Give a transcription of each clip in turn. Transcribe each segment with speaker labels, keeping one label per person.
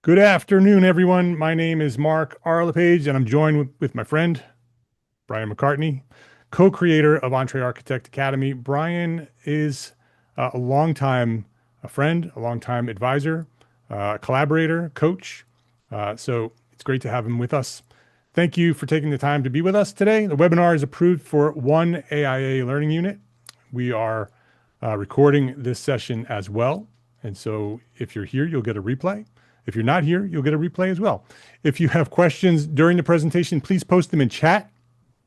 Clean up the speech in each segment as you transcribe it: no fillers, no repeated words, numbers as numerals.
Speaker 1: Good afternoon, everyone. My name is Mark R. LePage, and I'm joined with my friend, Bryon McCartney, co-creator of EntreArchitect Academy. Bryon is a longtime friend, a longtime advisor, collaborator, coach. So it's great to have him with us. Thank you for taking the time to be with us today. The webinar is approved for one AIA learning unit. We are recording this session as well. And so if you're here, you'll get a replay. If you're not here, you'll get a replay as well. If you have questions during the presentation, please post them in chat.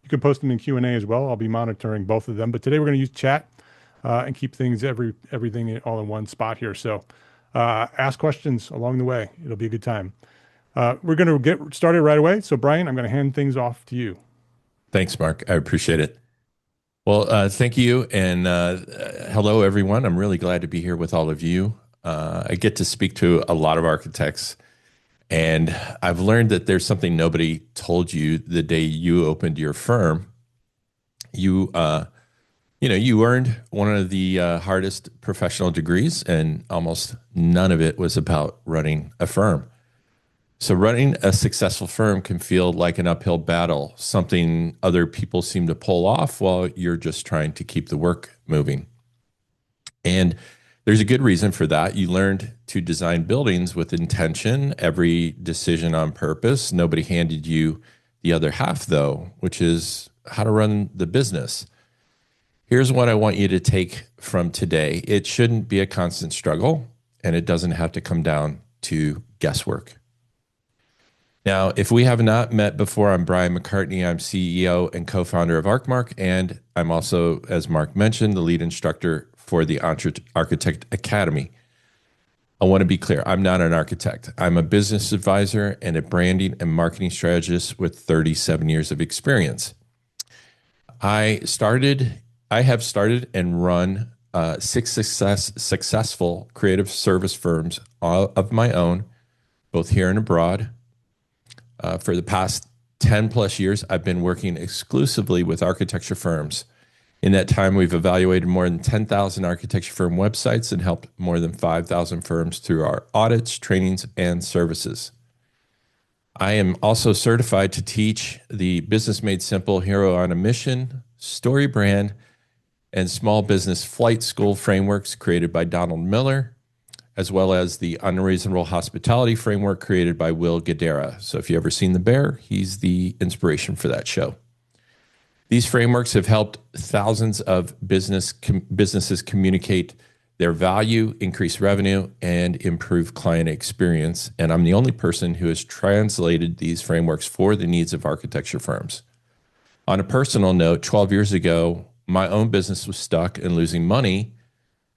Speaker 1: You can post them in Q&A as well. I'll be monitoring both of them. But today we're going to use chat and keep everything all in one spot here. So ask questions along the way. It'll be a good time. We're going to get started right away. So Bryon, I'm going to hand things off to you.
Speaker 2: Thanks, Mark. I appreciate it. Well, thank you. And hello, everyone. I'm really glad to be here with all of you. I get to speak to a lot of architects, and I've learned that there's something nobody told you the day you opened your firm. You earned one of the hardest professional degrees, and almost none of it was about running a firm. So running a successful firm can feel like an uphill battle, something other people seem to pull off while you're just trying to keep the work moving. And there's a good reason for that. You learned to design buildings with intention, every decision on purpose. Nobody handed you the other half, though, which is how to run the business. Here's what I want you to take from today. It shouldn't be a constant struggle, and it doesn't have to come down to guesswork. Now, if we have not met before, I'm Bryon McCartney. I'm CEO and co-founder of ArcMark, and I'm also, as Mark mentioned, the lead instructor for the EntreArchitect Academy. I want to be clear, I'm not an architect. I'm a business advisor and a branding and marketing strategist with 37 years of experience. I have started and run six successful creative service firms of my own, both here and abroad. For the past 10 plus years, I've been working exclusively with architecture firms. In that time, we've evaluated more than 10,000 architecture firm websites and helped more than 5,000 firms through our audits, trainings, and services. I am also certified to teach the Business Made Simple, Hero on a Mission, Story Brand, and Small Business Flight School frameworks created by Donald Miller, as well as the Unreasonable Hospitality framework created by Will Guidara. So if you've ever seen The Bear, he's the inspiration for that show. These frameworks have helped thousands of businesses communicate their value, increase revenue, and improve client experience. And I'm the only person who has translated these frameworks for the needs of architecture firms. On a personal note, 12 years ago, my own business was stuck and losing money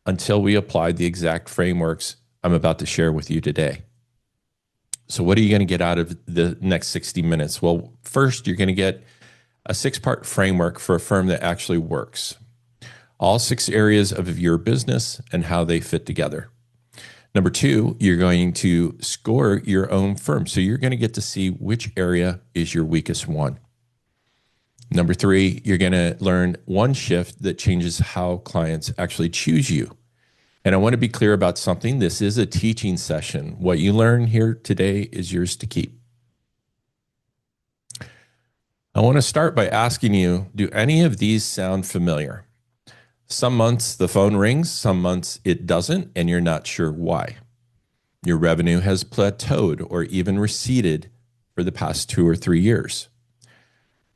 Speaker 2: until we applied the exact frameworks I'm about to share with you today. So what are you going to get out of the next 60 minutes? Well, first, you're going to get a 6-part framework for a firm that actually works. All 6 areas of your business and how they fit together. Number 2, you're going to score your own firm. So you're going to get to see which area is your weakest one. Number 3, you're going to learn one shift that changes how clients actually choose you. And I want to be clear about something. This is a teaching session. What you learn here today is yours to keep. I want to start by asking you, do any of these sound familiar? Some months the phone rings, some months it doesn't, and you're not sure why. Your revenue has plateaued or even receded for the past 2 or 3 years.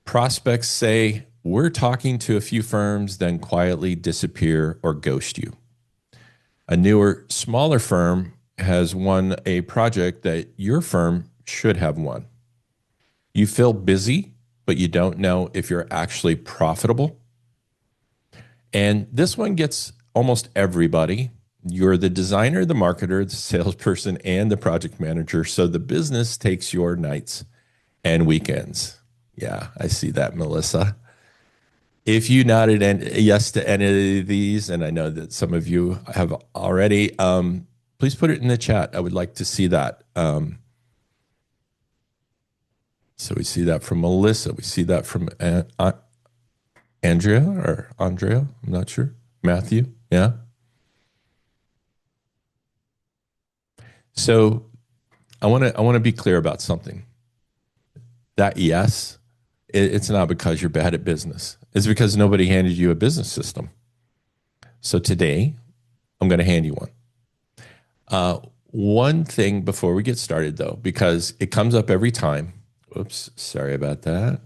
Speaker 2: Prospects say, we're talking to a few firms, then quietly disappear or ghost you. A newer, smaller firm has won a project that your firm should have won. You feel busy, but you don't know if you're actually profitable. And this one gets almost everybody. You're the designer, the marketer, the salesperson, and the project manager. So the business takes your nights and weekends. Yeah, I see that, Melissa. If you nodded yes to any of these, and I know that some of you have already, please put it in the chat. I would like to see that. So we see that from Melissa. We see that from Andrea or Andrea. I'm not sure. Matthew. Yeah. So I want to be clear about something. That yes, it's not because you're bad at business. It's because nobody handed you a business system. So today, I'm going to hand you one. One thing before we get started, though, because it comes up every time. Oops, sorry about that.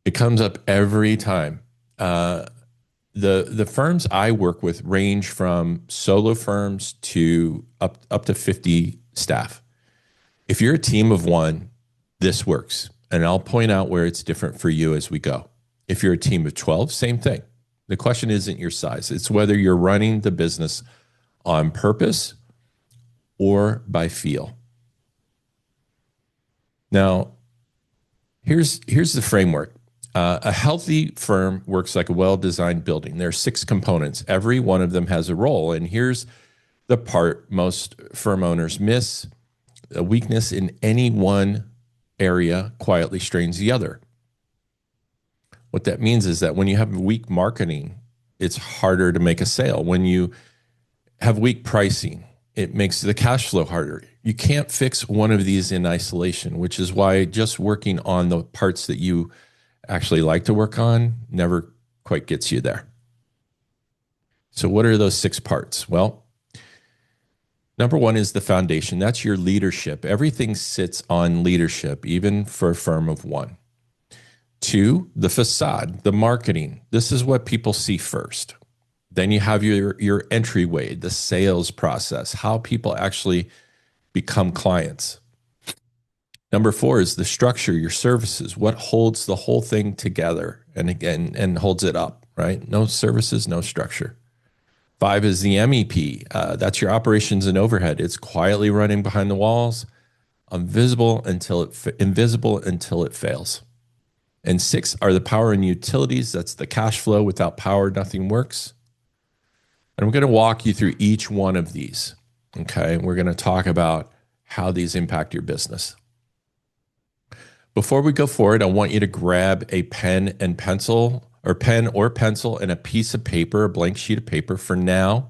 Speaker 2: It comes up every time. The firms I work with range from solo firms to up to 50 staff. If you're a team of one, this works. And I'll point out where it's different for you as we go. If you're a team of 12, same thing. The question isn't your size. It's whether you're running the business on purpose or by feel. Now, here's the framework. A healthy firm works like a well-designed building. There are 6 components. Every one of them has a role. And here's the part most firm owners miss. A weakness in any one area quietly strains the other. What that means is that when you have weak marketing, it's harder to make a sale. When you have weak pricing, it makes the cash flow harder. You can't fix one of these in isolation, which is why just working on the parts that you actually like to work on never quite gets you there. So what are those 6 parts? Well, number 1 is the foundation. That's your leadership. Everything sits on leadership, even for a firm of 1. 2, the facade, the marketing. This is what people see first. Then you have your entryway, the sales process, how people actually become clients. Number 4 is the structure, your services, what holds the whole thing together and holds it up, right? No services, no structure. 5 is the MEP. That's your operations and overhead. It's quietly running behind the walls, invisible until it fails. And 6 are the power and utilities. That's the cash flow. Without power, nothing works. And I'm going to walk you through each one of these. Okay. We're going to talk about how these impact your business. Before we go forward, I want you to grab a pen and pencil, or pen or pencil, and a piece of paper, a blank sheet of paper. For now,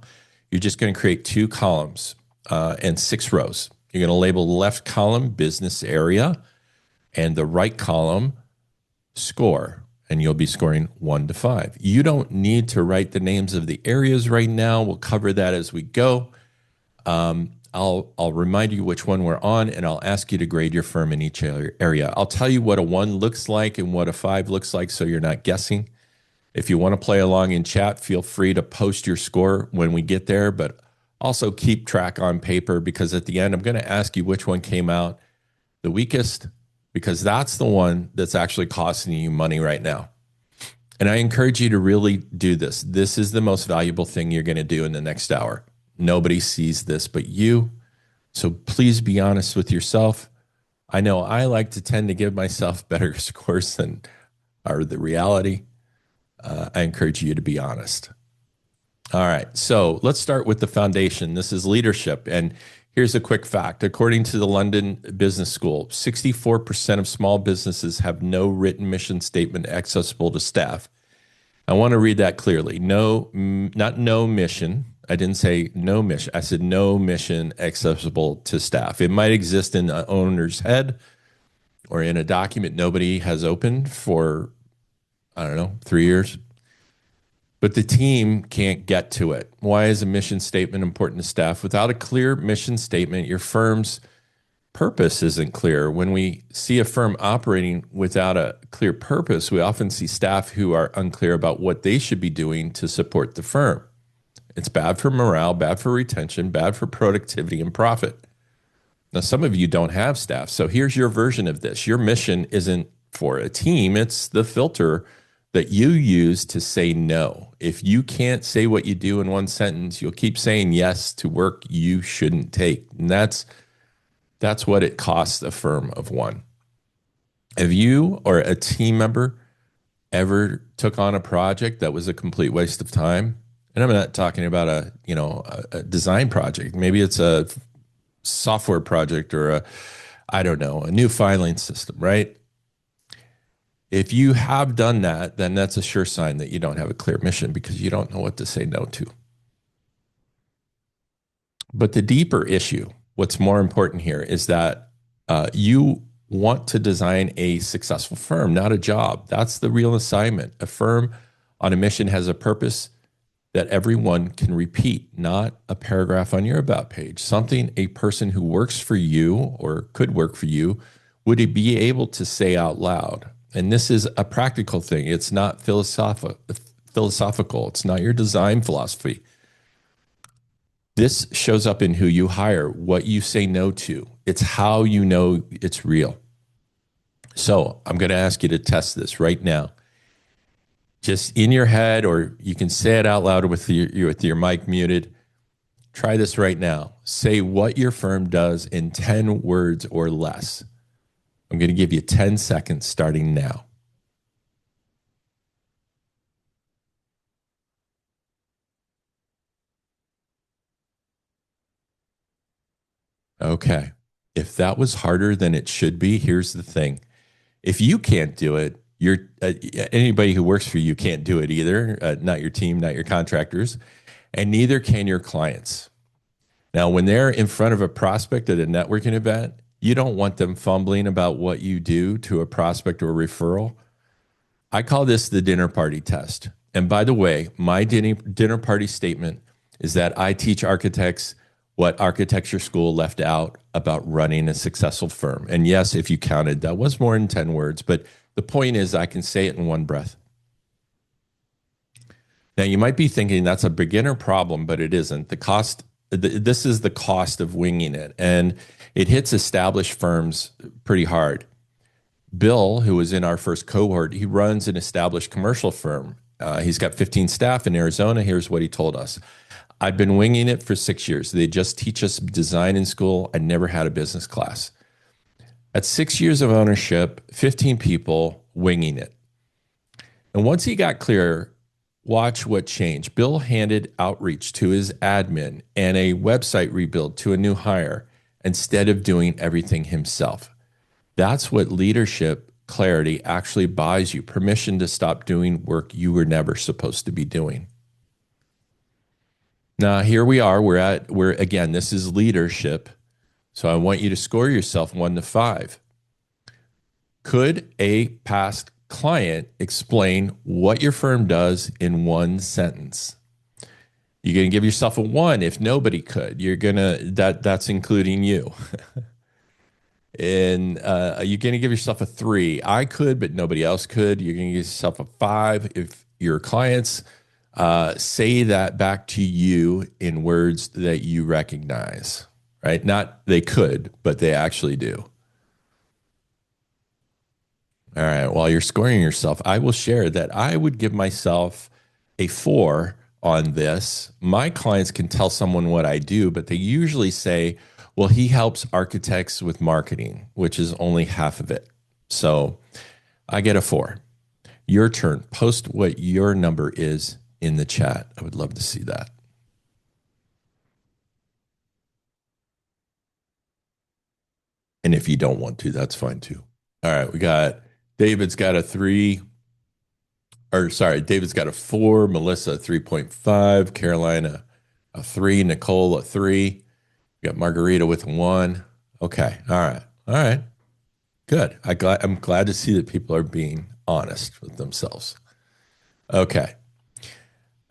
Speaker 2: you're just going to create 2 columns and 6 rows. You're going to label the left column business area and the right column score, and you'll be scoring 1 to 5. You don't need to write the names of the areas right now. We'll cover that as we go. I'll remind you which one we're on, and I'll ask you to grade your firm in each area. I'll tell you what a 1 looks like and what a 5 looks like, so you're not guessing. If you want to play along in chat, feel free to post your score when we get there, but also keep track on paper, because at the end, I'm going to ask you which one came out the weakest, because that's the one that's actually costing you money right now. And I encourage you to really do this. This is the most valuable thing you're going to do in the next hour. Nobody sees this but you. So please be honest with yourself. I know I like to tend to give myself better scores than are the reality. I encourage you to be honest. All right, so let's start with the foundation. This is leadership. And here's a quick fact. According to the London Business School, 64% of small businesses have no written mission statement accessible to staff. I want to read that clearly. No, not no mission. I didn't say no mission. I said no mission accessible to staff. It might exist in the owner's head or in a document nobody has opened for, I don't know, 3 years. But the team can't get to it. Why is a mission statement important to staff? Without a clear mission statement, your firm's purpose isn't clear. When we see a firm operating without a clear purpose, we often see staff who are unclear about what they should be doing to support the firm. It's bad for morale, bad for retention, bad for productivity and profit. Now, some of you don't have staff, so here's your version of this. Your mission isn't for a team. It's the filter that you use to say no. If you can't say what you do in one sentence, you'll keep saying yes to work you shouldn't take. And that's what it costs a firm of 1. Have you or a team member ever took on a project that was a complete waste of time? And I'm not talking about a design project. Maybe it's a software project or a new filing system, right? If you have done that, then that's a sure sign that you don't have a clear mission, because you don't know what to say no to. But the deeper issue, what's more important here, is that you want to design a successful firm, not a job. That's the real assignment. A firm on a mission has a purpose that everyone can repeat, not a paragraph on your about page. Something a person who works for you or could work for you would be able to say out loud. And this is a practical thing. It's not philosophical. It's not your design philosophy. This shows up in who you hire, what you say no to. It's how you know it's real. So I'm going to ask you to test this right now. Just in your head, or you can say it out loud with your mic muted. Try this right now. Say what your firm does in 10 words or less. I'm going to give you 10 seconds starting now. Okay. If that was harder than it should be, here's the thing. If you can't do it, anybody who works for you can't do it either. Not your team, not your contractors, and neither can your clients. Now, when they're in front of a prospect at a networking event, you don't want them fumbling about what you do to a prospect or referral. I call this the dinner party test. And by the way, my dinner party statement is that I teach architects what architecture school left out about running a successful firm. And yes, if you counted, that was more than 10 words, but the point is I can say it in one breath. Now, you might be thinking that's a beginner problem, but it isn't. This is the cost of winging it, and it hits established firms pretty hard. Bill, who was in our first cohort, he runs an established commercial firm. He's got 15 staff in Arizona. Here's what he told us. I've been winging it for 6 years. They just teach us design in school. I never had a business class. At 6 years of ownership, 15 people winging it. And once he got clear, watch what changed. Bill handed outreach to his admin and a website rebuild to a new hire instead of doing everything himself. That's what leadership clarity actually buys you, permission to stop doing work you were never supposed to be doing. Now, here we are. We're again, this is leadership. So I want you to score yourself 1 to 5. Could a past client explain what your firm does in one sentence? You're going to give yourself a 1 if nobody could. That's including you. And you're going to give yourself a 3. I could, but nobody else could. You're going to give yourself a 5 if your clients say that back to you in words that you recognize, right? Not they could, but they actually do. All right. While you're scoring yourself, I will share that I would give myself a 4 on this. My clients can tell someone what I do, but they usually say, well, he helps architects with marketing, which is only half of it. So I get a 4. Your turn. Post what your number is in the chat. I would love to see that. And if you don't want to, that's fine too. All right. David's got a 3. David's got a 4. Melissa, 3.5. Carolina, a 3. Nicole, a 3. We got Margarita with 1. Okay. All right. Good. I'm glad to see that people are being honest with themselves. Okay.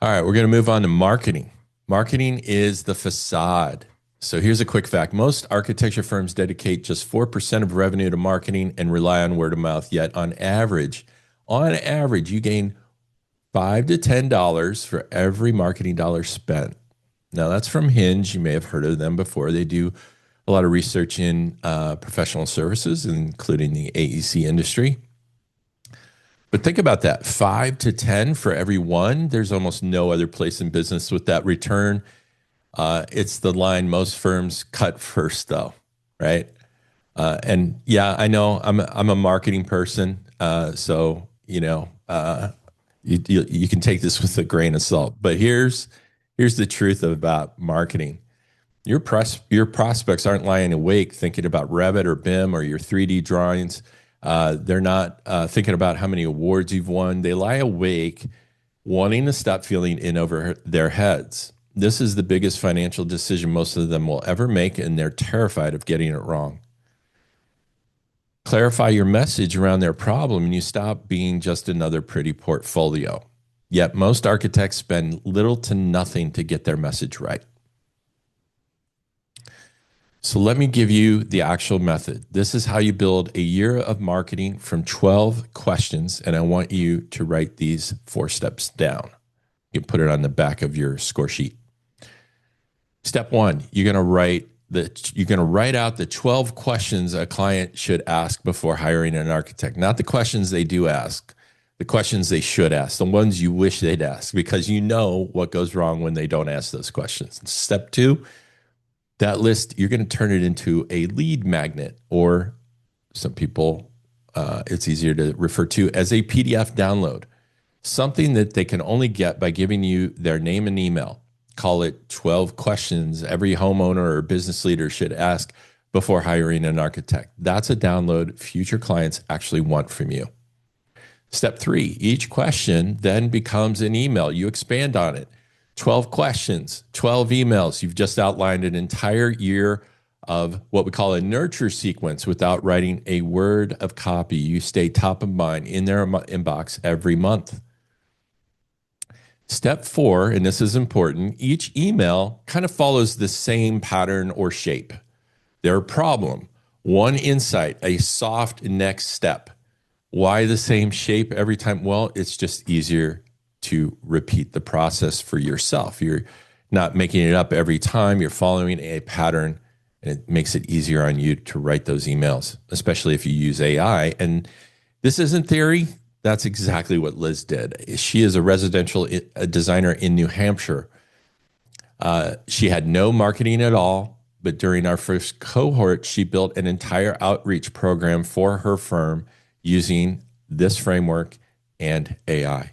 Speaker 2: All right. We're going to move on to marketing. Marketing is the facade. So here's a quick fact. Most architecture firms dedicate just 4% of revenue to marketing and rely on word of mouth. Yet on average, you gain $5 to $10 for every marketing dollar spent. Now that's from Hinge. You may have heard of them before. They do a lot of research in professional services, including the AEC industry. But think about that, 5 to 10 for every 1. There's almost no other place in business with that return. It's the line most firms cut first, though, right? And yeah, I know I'm a marketing person, so you can take this with a grain of salt. But here's the truth about marketing. Your prospects aren't lying awake thinking about Revit or BIM or your 3D drawings. They're not thinking about how many awards you've won. They lie awake wanting to stop feeling in over their heads. This is the biggest financial decision most of them will ever make, and they're terrified of getting it wrong. Clarify your message around their problem, and you stop being just another pretty portfolio. Yet most architects spend little to nothing to get their message right. So let me give you the actual method. This is how you build a year of marketing from 12 questions, and I want you to write these 4 steps down. You can put it on the back of your score sheet. Step 1, you're going to write out the 12 questions a client should ask before hiring an architect. Not the questions they do ask, the questions they should ask, the ones you wish they'd ask, because you know what goes wrong when they don't ask those questions. Step 2, that list, you're going to turn it into a lead magnet, or some people, it's easier to refer to as a PDF download, something that they can only get by giving you their name and email. Call it 12 questions every homeowner or business leader should ask before hiring an architect. That's a download future clients actually want from you. Step 3, each question then becomes an email. You expand on it. 12 questions, 12 emails. You've just outlined an entire year of what we call a nurture sequence without writing a word of copy. You stay top of mind in their inbox every month. Step 4, and this is important, each email kind of follows the same pattern or shape. Their problem, one insight, a soft next step. Why the same shape every time? Well, it's just easier to repeat the process for yourself. You're not making it up every time. You're following a pattern, and it makes it easier on you to write those emails, especially if you use AI. And this isn't theory. That's exactly what Liz did. She is a residential designer in New Hampshire. She had no marketing at all, but during our first cohort, she built an entire outreach program for her firm using this framework and AI.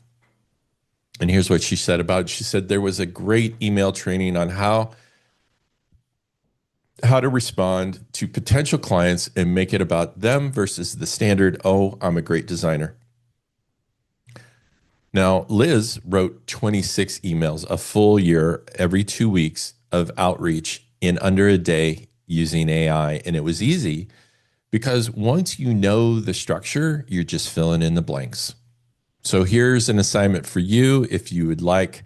Speaker 2: And here's what she said about it. She said there was a great email training on how to respond to potential clients and make it about them versus the standard, oh, I'm a great designer. Now, Liz wrote 26 emails, a full year, every 2 weeks of outreach in under a day using AI. And it was easy because once you know the structure, you're just filling in the blanks. So here's an assignment for you. If you would like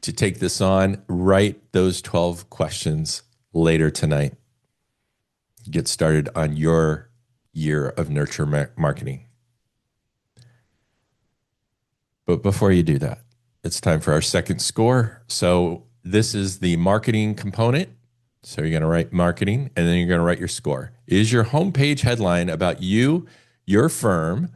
Speaker 2: to take this on, write those 12 questions later tonight. Get started on your year of nurture marketing. But before you do that, it's time for our second score. So this is the marketing component. So you're going to write marketing, and then you're going to write your score. Is your homepage headline about you, your firm,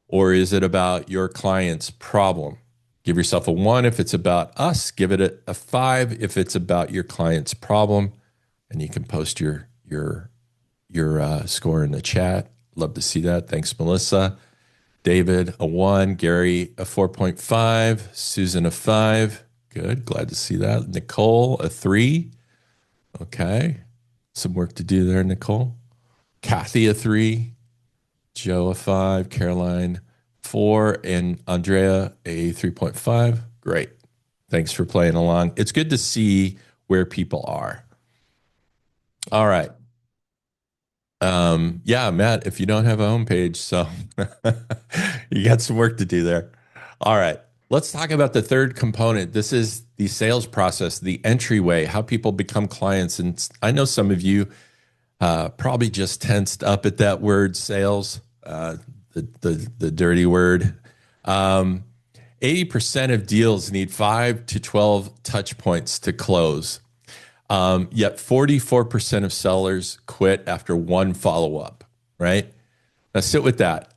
Speaker 2: or is it about your client's problem? Give yourself a 1 if it's about us. Give it a 5 if it's about your client's problem. And you can post your score in the chat. Love to see that. Thanks, Melissa. David, a 1. Gary, a 4.5. Susan, a 5. Good. Glad to see that. Nicole, a 3. Okay. Some work to do there, Nicole. Kathy, a 3. Joe, a 5. Caroline, 4. And Andrea, a 3.5. Great. Thanks for playing along. It's good to see where people are. All right. Yeah, Matt, if you don't have a homepage, so you got some work to do there. All right. Let's talk about the third component. This is the sales process, the entryway, how people become clients. And I know some of you probably just tensed up at that word sales, the dirty word. 80% of deals need 5 to 12 touch points to close. Yet 44% of sellers quit after 1 follow-up, right? Now sit with that.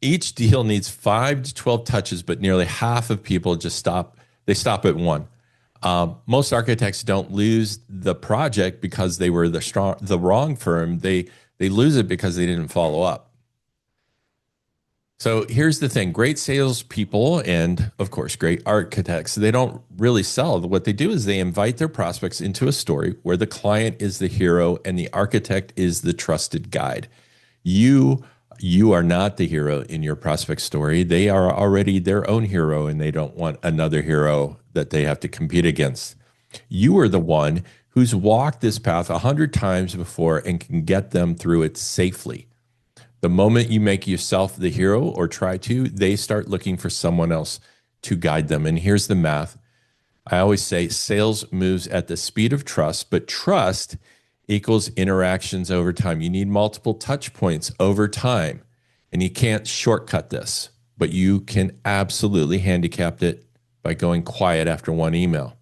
Speaker 2: Each deal needs 5 to 12 touches, but nearly half of people just stop. They stop at 1. Most architects don't lose the project because they were the wrong firm. They lose it because they didn't follow up. So here's the thing. Great salespeople and, of course, great architects, they don't really sell. What they do is they invite their prospects into a story where the client is the hero and the architect is the trusted guide. You are not the hero in your prospect story. They are already their own hero, and they don't want another hero that they have to compete against. You are the one who's walked this path 100 times before and can get them through it safely. The moment you make yourself the hero or try to, they start looking for someone else to guide them. And here's the math. I always say sales moves at the speed of trust, but trust equals interactions over time. You need multiple touch points over time, and you can't shortcut this, but you can absolutely handicap it by going quiet after one email.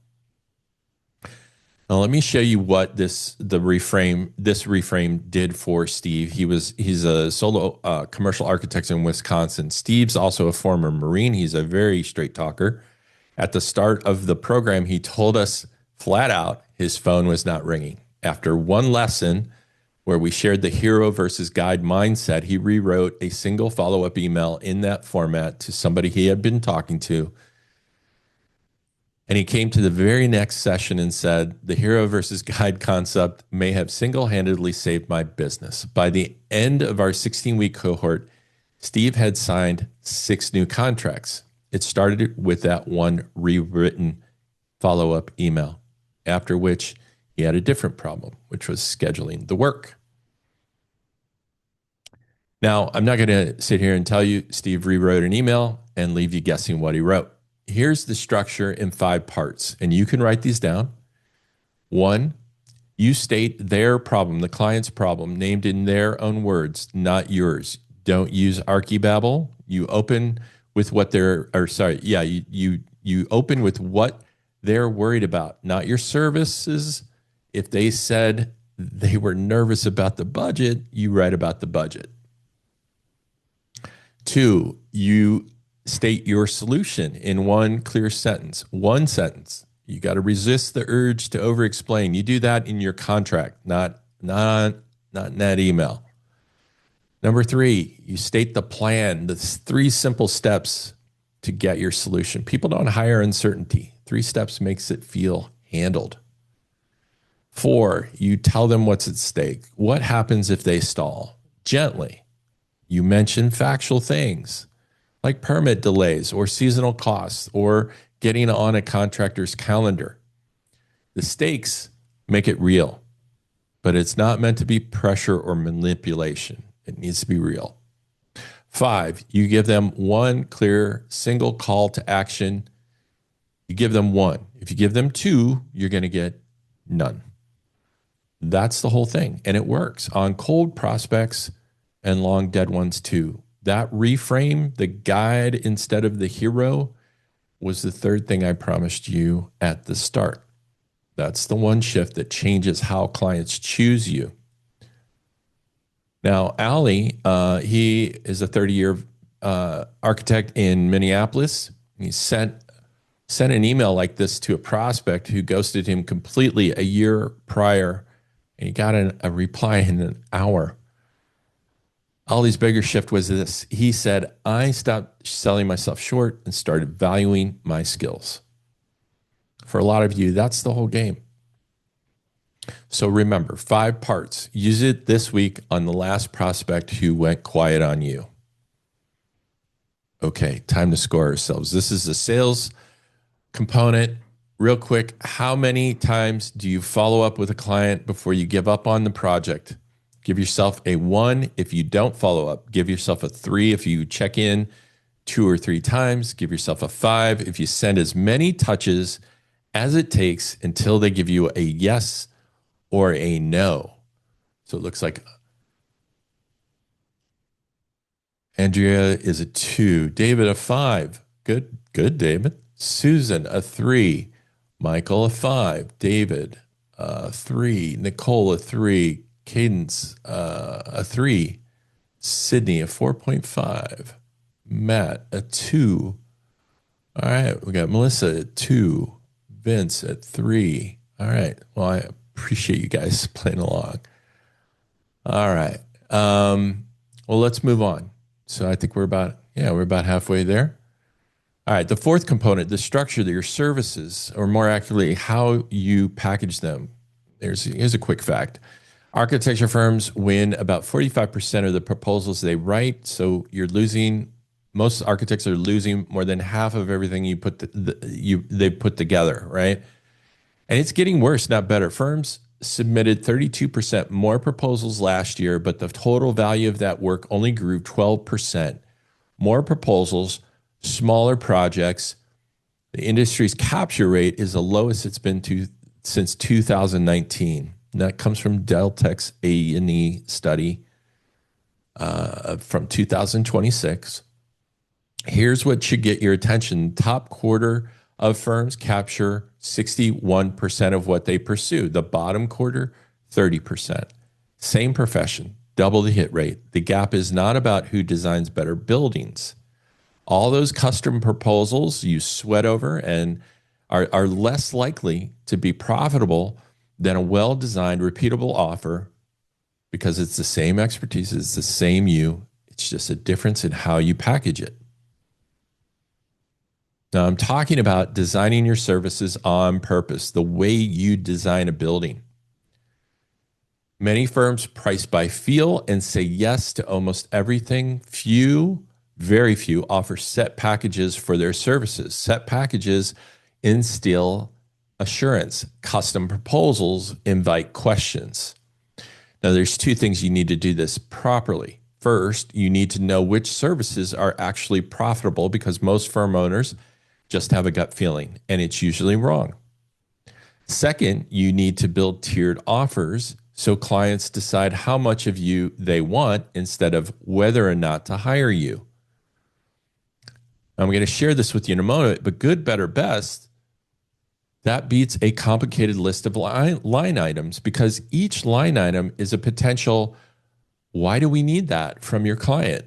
Speaker 2: Now, let me show you what this reframe did for Steve. He's a solo commercial architect in Wisconsin. Steve's also a former Marine. He's a very straight talker. At the start of the program, he told us flat out his phone was not ringing. After one lesson where we shared the hero versus guide mindset, he rewrote a single follow-up email in that format to somebody he had been talking to. And he came to the very next session and said, the hero versus guide concept may have single-handedly saved my business. By the end of our 16-week cohort, Steve had signed 6 new contracts. It started with that one rewritten follow-up email, after which he had a different problem, which was scheduling the work. Now, I'm not going to sit here and tell you Steve rewrote an email and leave you guessing what he wrote. Here's the structure in 5 parts, and you can write these down. 1, you state their problem, the client's problem, named in their own words, not yours. Don't use Archibabble. You open with what they're, or sorry, yeah, you open with what they're worried about, not your services. If they said they were nervous about the budget, you write about the budget. 2, you state your solution in one clear sentence. One sentence. You got to resist the urge to over-explain. You do that in your contract, not in that email. Number 3, you state the plan, the 3 simple steps to get your solution. People don't hire uncertainty. 3 steps makes it feel handled. 4, you tell them what's at stake. What happens if they stall? Gently. You mention factual things like permit delays or seasonal costs or getting on a contractor's calendar. The stakes make it real, but it's not meant to be pressure or manipulation. It needs to be real. 5, you give them one clear single call to action. You give them 1. If you give them 2, you're going to get none. That's the whole thing. And it works on cold prospects and long dead ones too. That reframe, the guide instead of the hero, was the 3rd thing I promised you at the start. That's the one shift that changes how clients choose you. Now, Ali, he is a 30-year architect in Minneapolis. He sent an email like this to a prospect who ghosted him completely a year prior, and he got a reply in an hour. Ali's bigger shift was this. He said, I stopped selling myself short and started valuing my skills. For a lot of you, that's the whole game. So remember, 5 parts. Use it this week on the last prospect who went quiet on you. Okay, time to score ourselves. This is the sales component. Real quick, how many times do you follow up with a client before you give up on the project? Give yourself a 1 if you don't follow up. Give yourself a 3 if you check in 2 or 3 times. Give yourself a 5 if you send as many touches as it takes until they give you a yes or a no. So it looks like Andrea is a 2. David, a 5. Good, David. Susan, a 3. Michael, a 5. David, a 3. Nicole, a 3. Cadence, a 3. Sydney, a 4.5. Matt, a 2. All right, we got Melissa at 2. Vince at 3. All right. Well, I appreciate you guys playing along. All right. Well, let's move on. So I think we're about halfway there. All right. The 4th component, the structure, your services, or more accurately, how you package them. Here's a quick fact. Architecture firms win about 45% of the proposals they write. So most architects are losing more than half of everything you put they put together, right? And it's getting worse, not better. Firms submitted 32% more proposals last year, but the total value of that work only grew 12%. More proposals, smaller projects. The industry's capture rate is the lowest it's been since 2019. And that comes from Deltek's A&E study from 2026. Here's what should get your attention. Top quarter of firms capture 61% of what they pursue. The bottom quarter, 30%. Same profession, double the hit rate. The gap is not about who designs better buildings. All those custom proposals you sweat over and are less likely to be profitable than a well-designed, repeatable offer because it's the same expertise, it's the same you. It's just a difference in how you package it. Now, I'm talking about designing your services on purpose, the way you design a building. Many firms price by feel and say yes to almost everything. Few, very few, offer set packages for their services. Set packages instill assurance. Custom proposals invite questions. Now, there's two things you need to do this properly. First, you need to know which services are actually profitable because most firm owners just have a gut feeling, and it's usually wrong. Second, you need to build tiered offers so clients decide how much of you they want instead of whether or not to hire you. I'm going to share this with you in a moment, but good, better, best, that beats a complicated list of line items because each line item is a potential, why do we need that from your client?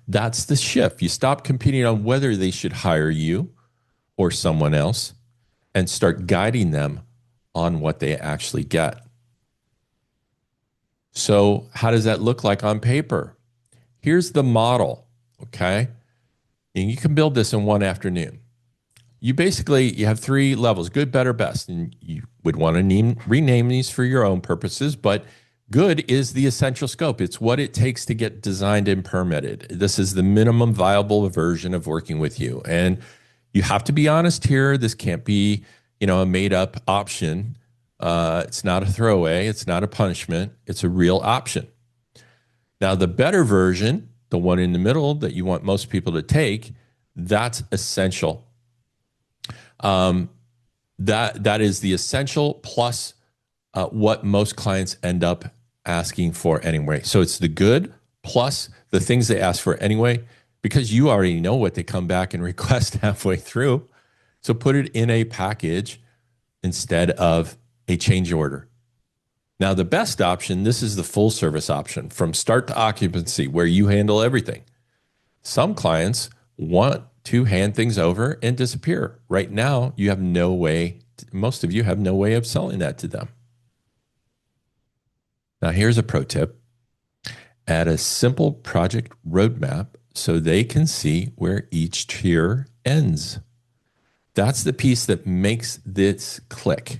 Speaker 2: That's the shift. You stop competing on whether they should hire you or someone else and start guiding them on what they actually get. So how does that look like on paper? Here's the model, okay? And you can build this in one afternoon. You have three levels, good, better, best. And you would want to rename these for your own purposes, but good is the essential scope. It's what it takes to get designed and permitted. This is the minimum viable version of working with you. And you have to be honest here. This can't be, a made up option. It's not a throwaway. It's not a punishment. It's a real option. Now, the better version, the one in the middle that you want most people to take, that's essential. That is the essential plus what most clients end up asking for anyway. So it's the good plus the things they ask for anyway, because you already know what they come back and request halfway through. So put it in a package instead of a change order. Now, the best option, this is the full service option from start to occupancy where you handle everything. Some clients want to hand things over and disappear. Right now, you have no way, most of you have no way of selling that to them. Now, here's a pro tip. Add a simple project roadmap so they can see where each tier ends. That's the piece that makes this click.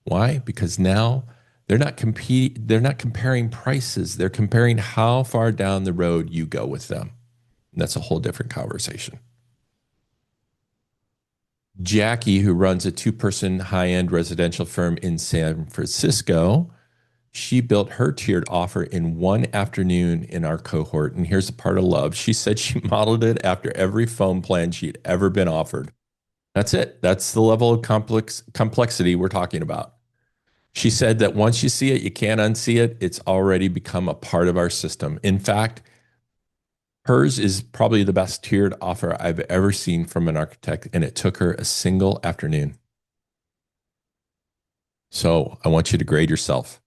Speaker 2: Why? Because now they're not comparing prices. They're comparing how far down the road you go with them. And that's a whole different conversation. Jackie, who runs a 2-person high-end residential firm in San Francisco, she built her tiered offer in one afternoon in our cohort. And here's the part I love. She said she modeled it after every phone plan she'd ever been offered. That's it. That's the level of complexity we're talking about. She said that once you see it, you can't unsee it. It's already become a part of our system. In fact, hers is probably the best tiered offer I've ever seen from an architect, and it took her a single afternoon. So I want you to grade yourself.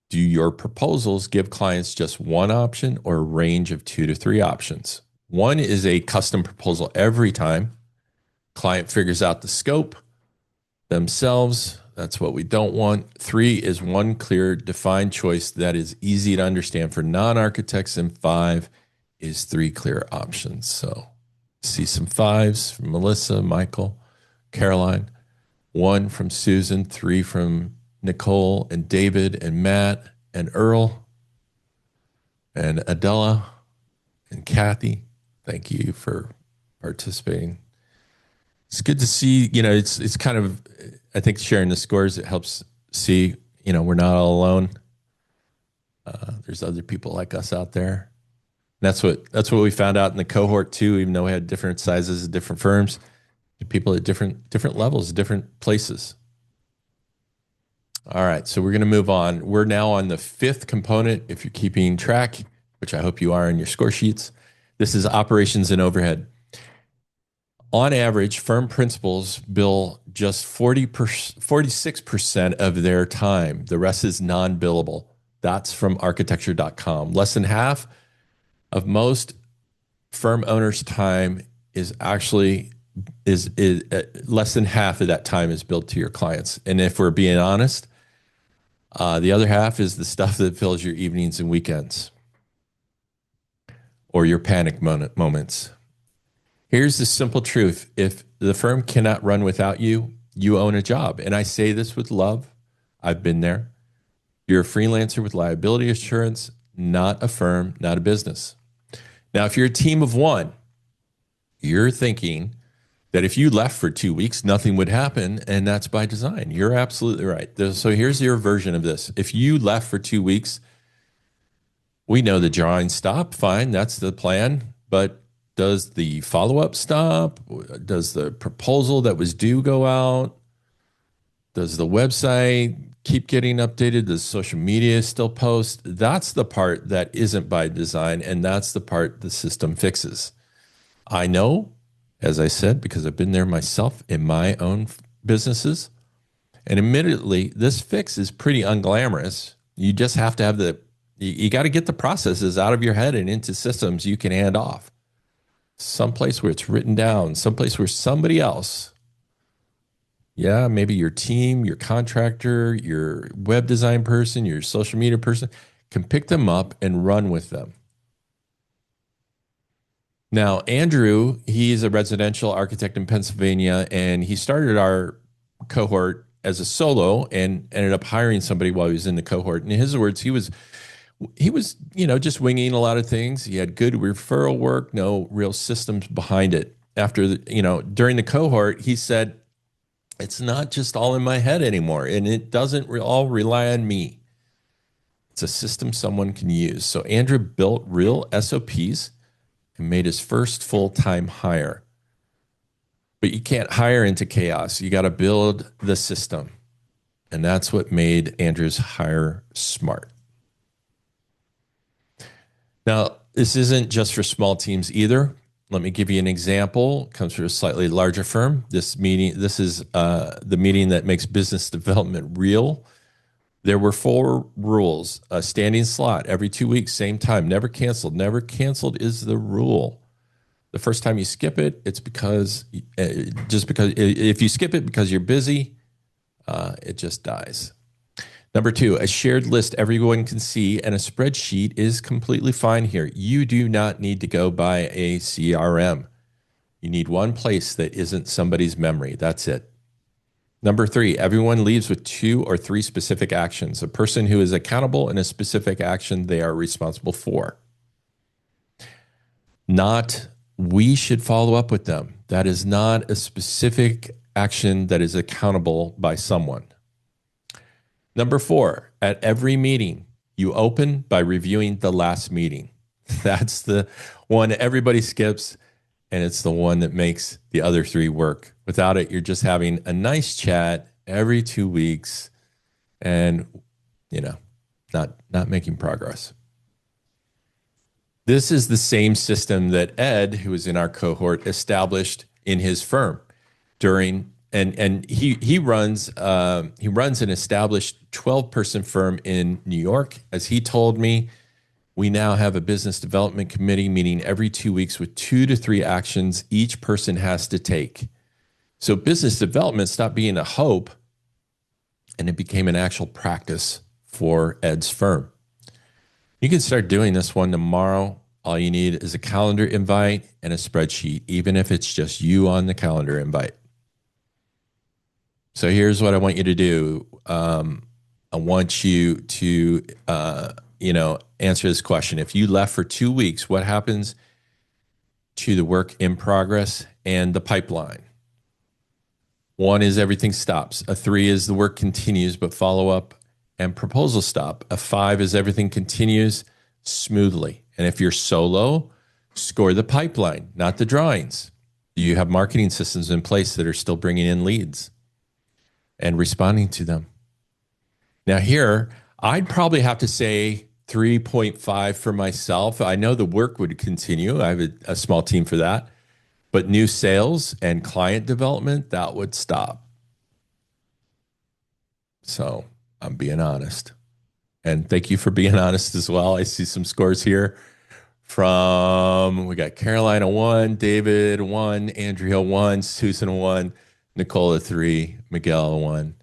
Speaker 2: Do your proposals give clients just one option or a range of 2 to 3 options? One is a custom proposal every time. Client figures out the scope themselves. That's what we don't want. 3 is one clear, defined choice that is easy to understand for non-architects. And 5 is 3 clear options. So see some 5s from Melissa, Michael, Caroline, 1 from Susan, 3 from Nicole and David and Matt and Earl and Adela and Kathy. Thank you for participating. It's good to see, it's kind of, I think sharing the scores, it helps see, we're not all alone. There's other people like us out there. That's what we found out in the cohort too, even though we had different sizes of different firms, people at different levels, different places. All right, so we're going to move on. We're now on the fifth component, if you're keeping track, which I hope you are in your score sheets. This is operations and overhead. On average, firm principals bill just 46% of their time. The rest is non-billable. That's from architecture.com. Less than half of most firm owners' time is actually is less than half of that time is billed to your clients. And if we're being honest, the other half is the stuff that fills your evenings and weekends or your panic moments. Here's the simple truth. If the firm cannot run without you, you own a job. And I say this with love. I've been there. You're a freelancer with liability assurance, not a firm, not a business. Now, if you're a team of one, you're thinking that if you left for 2 weeks, nothing would happen. And that's by design. You're absolutely right. So here's your version of this. If you left for 2 weeks, we know the drawings stop. Fine. That's the plan. But does the follow-up stop? Does the proposal that was due go out? Does the website keep getting updated? Does social media still post? That's the part that isn't by design, and that's the part the system fixes. I know, as I said, because I've been there myself in my own businesses, and admittedly, this fix is pretty unglamorous. You just have to have you got to get the processes out of your head and into systems you can hand off. Someplace where it's written down, someplace where somebody else, maybe your team, your contractor, your web design person, your social media person, can pick them up and run with them. Now, Andrew, he's a residential architect in Pennsylvania, and he started our cohort as a solo and ended up hiring somebody while he was in the cohort. In his words, he was just winging a lot of things. He had good referral work, no real systems behind it. During the cohort, he said, it's not just all in my head anymore, and it doesn't all rely on me. It's a system someone can use. So Andrew built real SOPs and made his first full-time hire. But you can't hire into chaos. You got to build the system. And that's what made Andrew's hire smart. Now, this isn't just for small teams either. Let me give you an example. It comes from a slightly larger firm. This is the meeting that makes business development real. There were 4 rules: a standing slot every 2 weeks, same time, never canceled. Never canceled is the rule. The first time you skip it, it's because if you skip it because you're busy, it just dies. Number 2, a shared list everyone can see, and a spreadsheet is completely fine here. You do not need to go buy a CRM. You need one place that isn't somebody's memory. That's it. Number 3, everyone leaves with 2 or 3 specific actions. A person who is accountable in a specific action they are responsible for. Not, we should follow up with them. That is not a specific action that is accountable by someone. Number 4, at every meeting, you open by reviewing the last meeting. That's the one everybody skips, and it's the one that makes the other 3 work. Without it, you're just having a nice chat every 2 weeks and, not making progress. This is the same system that Ed, who was in our cohort, established in his firm during and he runs an established 12-person firm in New York. As he told me, we now have a business development committee meeting every 2 weeks with 2 to 3 actions each person has to take. So business development stopped being a hope and it became an actual practice for Ed's firm. You can start doing this one tomorrow. All you need is a calendar invite and a spreadsheet, even if it's just you on the calendar invite. So here's what I want you to do. I want you to, answer this question. If you left for 2 weeks, what happens to the work in progress and the pipeline? 1 is everything stops. A 3 is the work continues, but follow up and proposal stop. A 5 is everything continues smoothly. And if you're solo, score the pipeline, not the drawings. You have marketing systems in place that are still bringing in leads and responding to them. Now here, I'd probably have to say 3.5 for myself. I know the work would continue. I have a small team for that. But new sales and client development, that would stop. So I'm being honest. And thank you for being honest as well. I see some scores here from, we got Carolina 1, David 1, Andrea 1, Susan 1, Nicole a 3, Miguel a 1,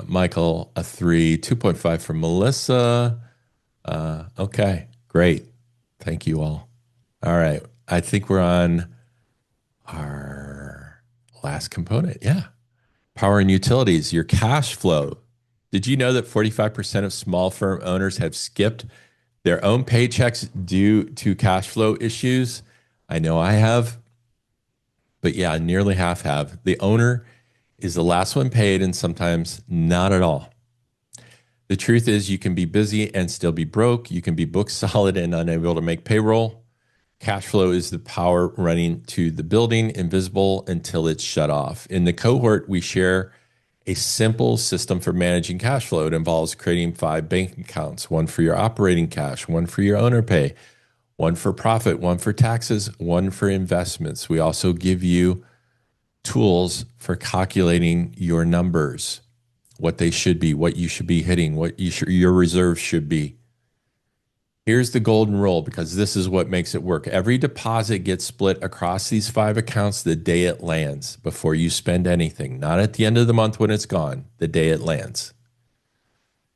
Speaker 2: Michael a 3, 2.5 for Melissa. Okay, great. Thank you all. All right. I think we're on our last component. Yeah. Power and utilities, your cash flow. Did you know that 45% of small firm owners have skipped their own paychecks due to cash flow issues? I know I have, but yeah, nearly half have. The owner is the last one paid and sometimes not at all. The truth is you can be busy and still be broke. You can be booked solid and unable to make payroll. Cash flow is the power running to the building, invisible until it's shut off. In the cohort, we share a simple system for managing cash flow. It involves creating 5 bank accounts, 1 for your operating cash, 1 for your owner pay, 1 for profit, 1 for taxes, 1 for investments. We also give you tools for calculating your numbers, what they should be, what you should be hitting, what your reserves should be. Here's the golden rule, because this is what makes it work. Every deposit gets split across these 5 accounts the day it lands before you spend anything, not at the end of the month when it's gone, the day it lands.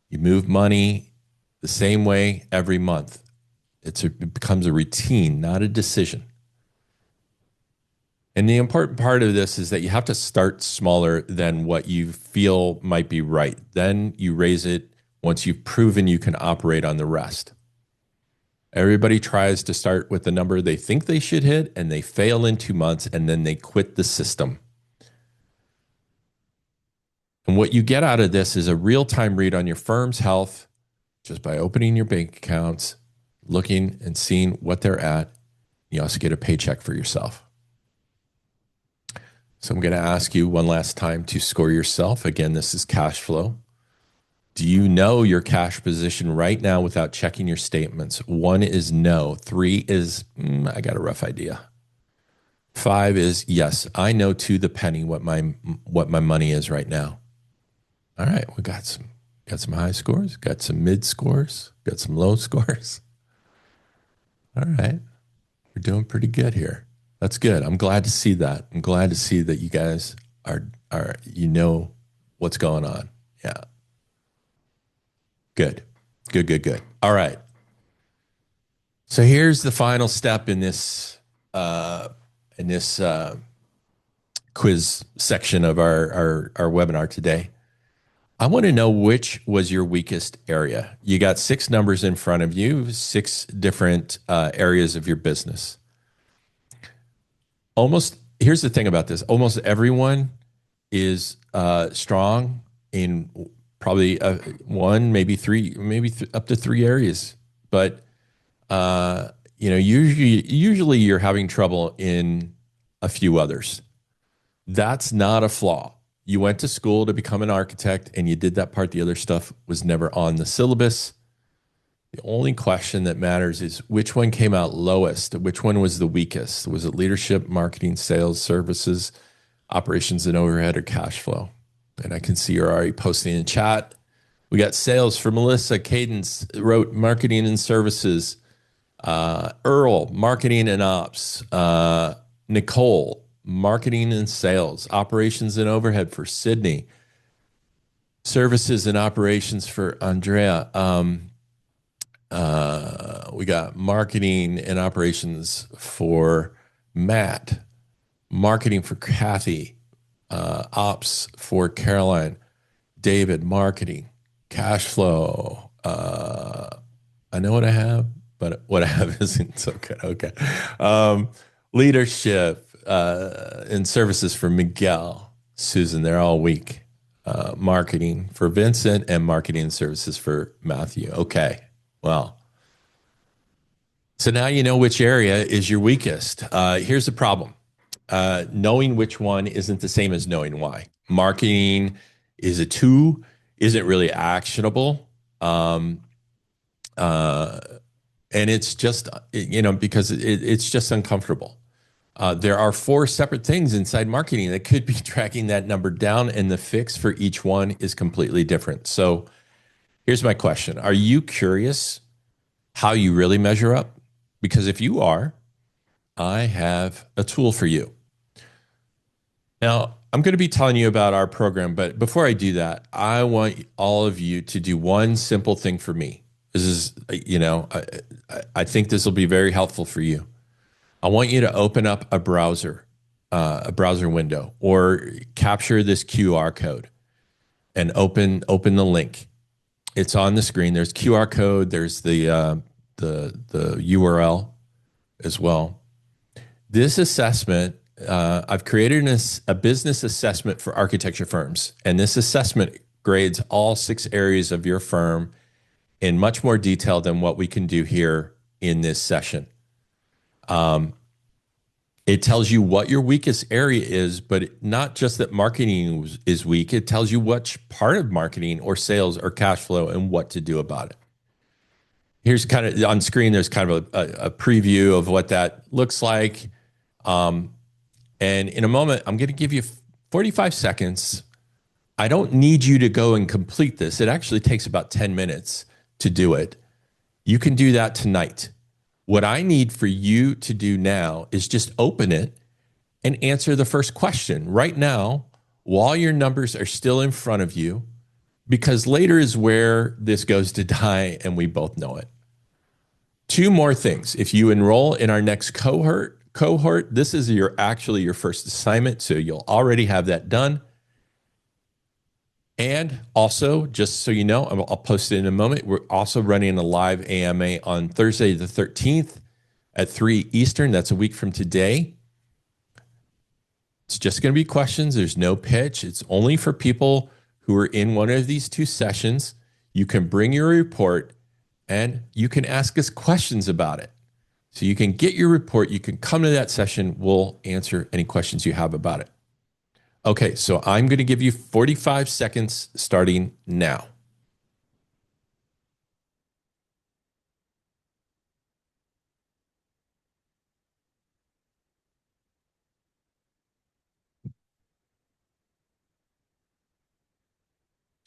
Speaker 2: You move money the same way every month. It becomes a routine, not a decision. And the important part of this is that you have to start smaller than what you feel might be right. Then you raise it once you've proven you can operate on the rest. Everybody tries to start with the number they think they should hit, and they fail in 2 months, and then they quit the system. And what you get out of this is a real-time read on your firm's health just by opening your bank accounts, looking and seeing what they're at. You also get a paycheck for yourself. So I'm going to ask you one last time to score yourself. Again, this is cash flow. Do you know your cash position right now without checking your statements? 1 is no. 3 is, I got a rough idea. 5 is yes, I know to the penny what my money is right now. All right, we got some high scores, got some mid scores, got some low scores. All right, we're doing pretty good here. That's good. I'm glad to see that. I'm glad to see that you guys are you know what's going on. Yeah. Good. Good. All right. So here's the final step in this quiz section of our webinar today. I want to know which was your weakest area. You got 6 numbers in front of you, 6 different areas of your business. Here's the thing about this. Almost everyone is strong in probably 1, maybe 3, up to 3 areas. But usually you're having trouble in a few others. That's not a flaw. You went to school to become an architect and you did that part. The other stuff was never on the syllabus. The only question that matters is which one came out lowest? Which one was the weakest? Was it leadership, marketing, sales, services, operations and overhead, or cash flow? And I can see you're already posting in chat. We got sales for Melissa. Cadence wrote marketing and services. Earl, marketing and ops. Nicole, marketing and sales. Operations and overhead for Sydney. Services and operations for Andrea. We got marketing and operations for Matt. Marketing for Kathy. Ops for Caroline. David, marketing. Cash flow. I know what I have, but what I have isn't so good. Okay. Leadership and services for Miguel. Susan, they're all weak. Marketing for Vincent and marketing services for Matthew. Okay. Well, so now you know which area is your weakest. Here's the problem. Knowing which one isn't the same as knowing why. Marketing is a two, isn't really actionable. Um, uh, and it's just, because it's just uncomfortable. There are four separate things inside marketing that could be tracking that number down, and the fix for each one is completely different. So here's my question. Are you curious how you really measure up? Because if you are, I have a tool for you. Now, I'm going to be telling you about our program, but before I do that, I want all of you to do one simple thing for me. This is, I think this will be very helpful for you. I want you to open up a browser window, or capture this QR code and open the link. It's on the screen. There's QR code. There's the URL as well. This assessment, I've created a business assessment for architecture firms, and this assessment grades all 6 areas of your firm in much more detail than what we can do here in this session. It tells you what your weakest area is, but not just that marketing is weak. It tells you which part of marketing or sales or cash flow and what to do about it. Here's kind of on screen, there's kind of a preview of what that looks like. And in a moment, I'm going to give you 45 seconds. I don't need you to go and complete this. It actually takes about 10 minutes to do it. You can do that tonight. What I need for you to do now is just open it and answer the first question right now while your numbers are still in front of you, because later is where this goes to die, and we both know it. 2 more things. If you enroll in our next cohort, this is actually your first assignment, so you'll already have that done. And also, just so you know, I'll post it in a moment, we're also running a live AMA on Thursday the 13th at 3 Eastern. That's a week from today. It's just going to be questions. There's no pitch. It's only for people who are in one of these 2 sessions. You can bring your report and you can ask us questions about it. So you can get your report. You can come to that session. We'll answer any questions you have about it. Okay, so I'm going to give you 45 seconds starting now.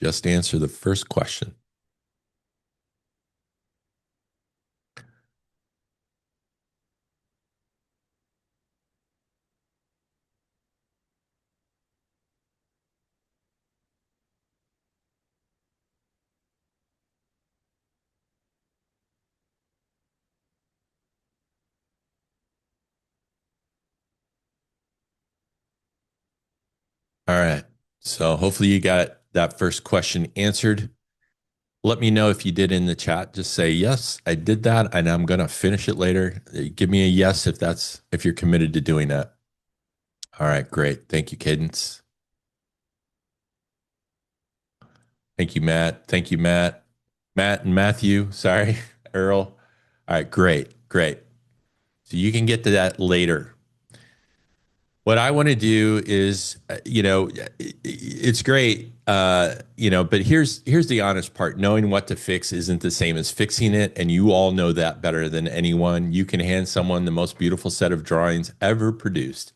Speaker 2: Just answer the first question. All right, so hopefully you got that first question answered. Let me know if you did in the chat. Just say, yes, I did that, and I'm going to finish it later. Give me a yes if you're committed to doing that. All right, great. Thank you, Cadence. Thank you, Matt. Thank you, Matt. Matt and Matthew. Sorry, Earl. All right, great. So you can get to that later. What I want to do is, it's great, but here's the honest part. Knowing what to fix isn't the same as fixing it, and you all know that better than anyone. You can hand someone the most beautiful set of drawings ever produced,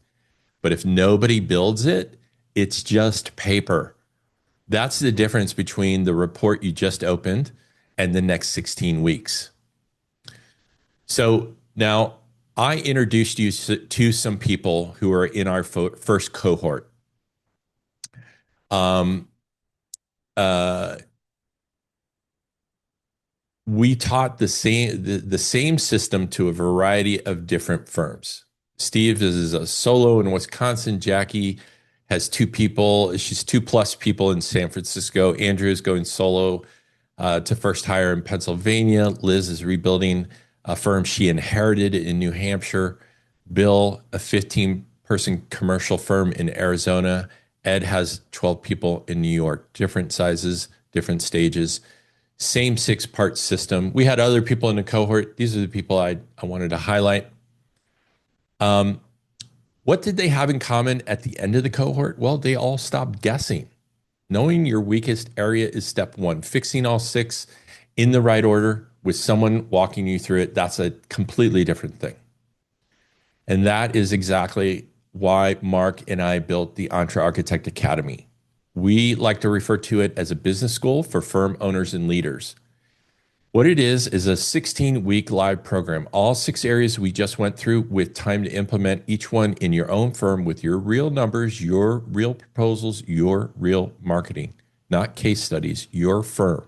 Speaker 2: but if nobody builds it, it's just paper. That's the difference between the report you just opened and the next 16 weeks. So now I introduced you to some people who are in our first cohort. We taught the same system to a variety of different firms. Steve is a solo in Wisconsin. Jackie has 2 people. She's 2+ people in San Francisco. Andrew is going solo to first hire in Pennsylvania. Liz is rebuilding a firm she inherited in New Hampshire. Bill, a 15-person commercial firm in Arizona. Ed has 12 people in New York, different sizes, different stages, same 6-part system. We had other people in the cohort. These are the people I wanted to highlight. What did they have in common at the end of the cohort? Well, they all stopped guessing. Knowing your weakest area is step one. Fixing all 6 in the right order with someone walking you through it, that's a completely different thing. And that is exactly why Mark and I built the EntreArchitect Academy. We like to refer to it as a business school for firm owners and leaders. What it is a 16-week live program, all 6 areas we just went through with time to implement each one in your own firm with your real numbers, your real proposals, your real marketing, not case studies, your firm.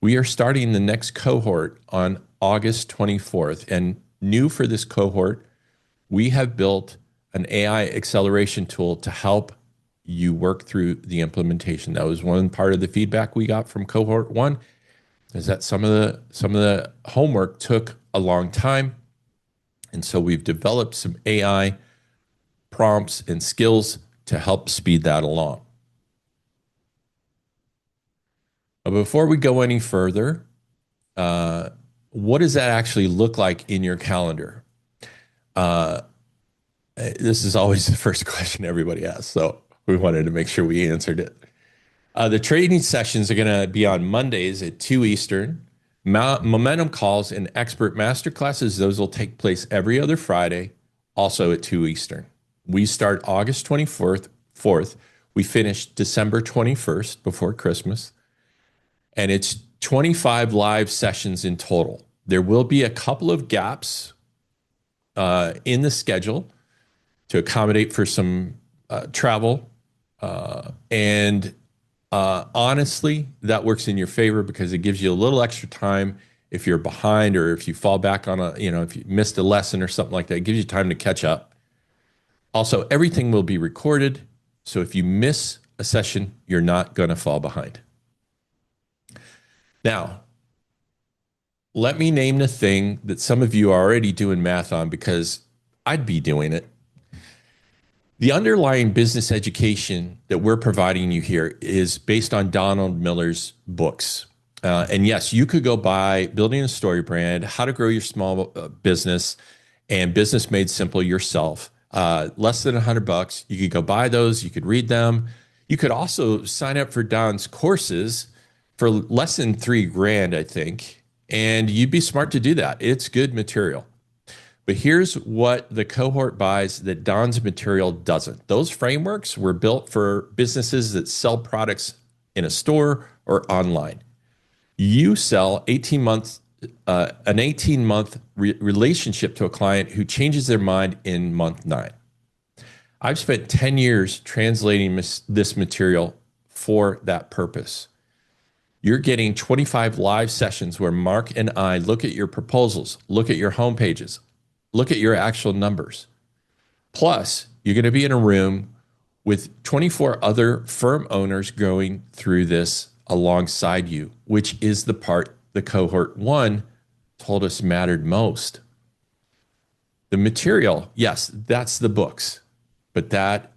Speaker 2: We are starting the next cohort on August 24th. And new for this cohort, we have built an AI acceleration tool to help you work through the implementation. That was one part of the feedback we got from cohort 1, is that some of the homework took a long time. And so we've developed some AI prompts and skills to help speed that along. But before we go any further, what does that actually look like in your calendar? This is always the first question everybody asks, so we wanted to make sure we answered it. The training sessions are going to be on Mondays at 2 Eastern. Momentum calls and expert masterclasses, those will take place every other Friday, also at 2 Eastern. We start August 24th. We finish December 21st before Christmas. And it's 25 live sessions in total. There will be a couple of gaps in the schedule to accommodate for some travel. Honestly, that works in your favor because it gives you a little extra time if you're behind or if you fall back on if you missed a lesson or something like that. It gives you time to catch up. Also, everything will be recorded. So if you miss a session, you're not going to fall behind. Now, let me name the thing that some of you are already doing math on because I'd be doing it. The underlying business education that we're providing you here is based on Donald Miller's books. And yes, you could go buy Building a Story Brand, How to Grow Your Small Business, and Business Made Simple yourself. Less than $100. You could go buy those. You could read them. You could also sign up for Don's courses for less than $3,000, I think. And you'd be smart to do that. It's good material. But here's what the cohort buys that Don's material doesn't. Those frameworks were built for businesses that sell products in a store or online. You sell an 18-month relationship to a client who changes their mind in month 9. I've spent 10 years translating this material for that purpose. You're getting 25 live sessions where Mark and I look at your proposals, look at your homepages, look at your actual numbers. Plus, you're going to be in a room with 24 other firm owners going through this alongside you, which is the part the cohort 1 told us mattered most. The material, yes, that's the books, but that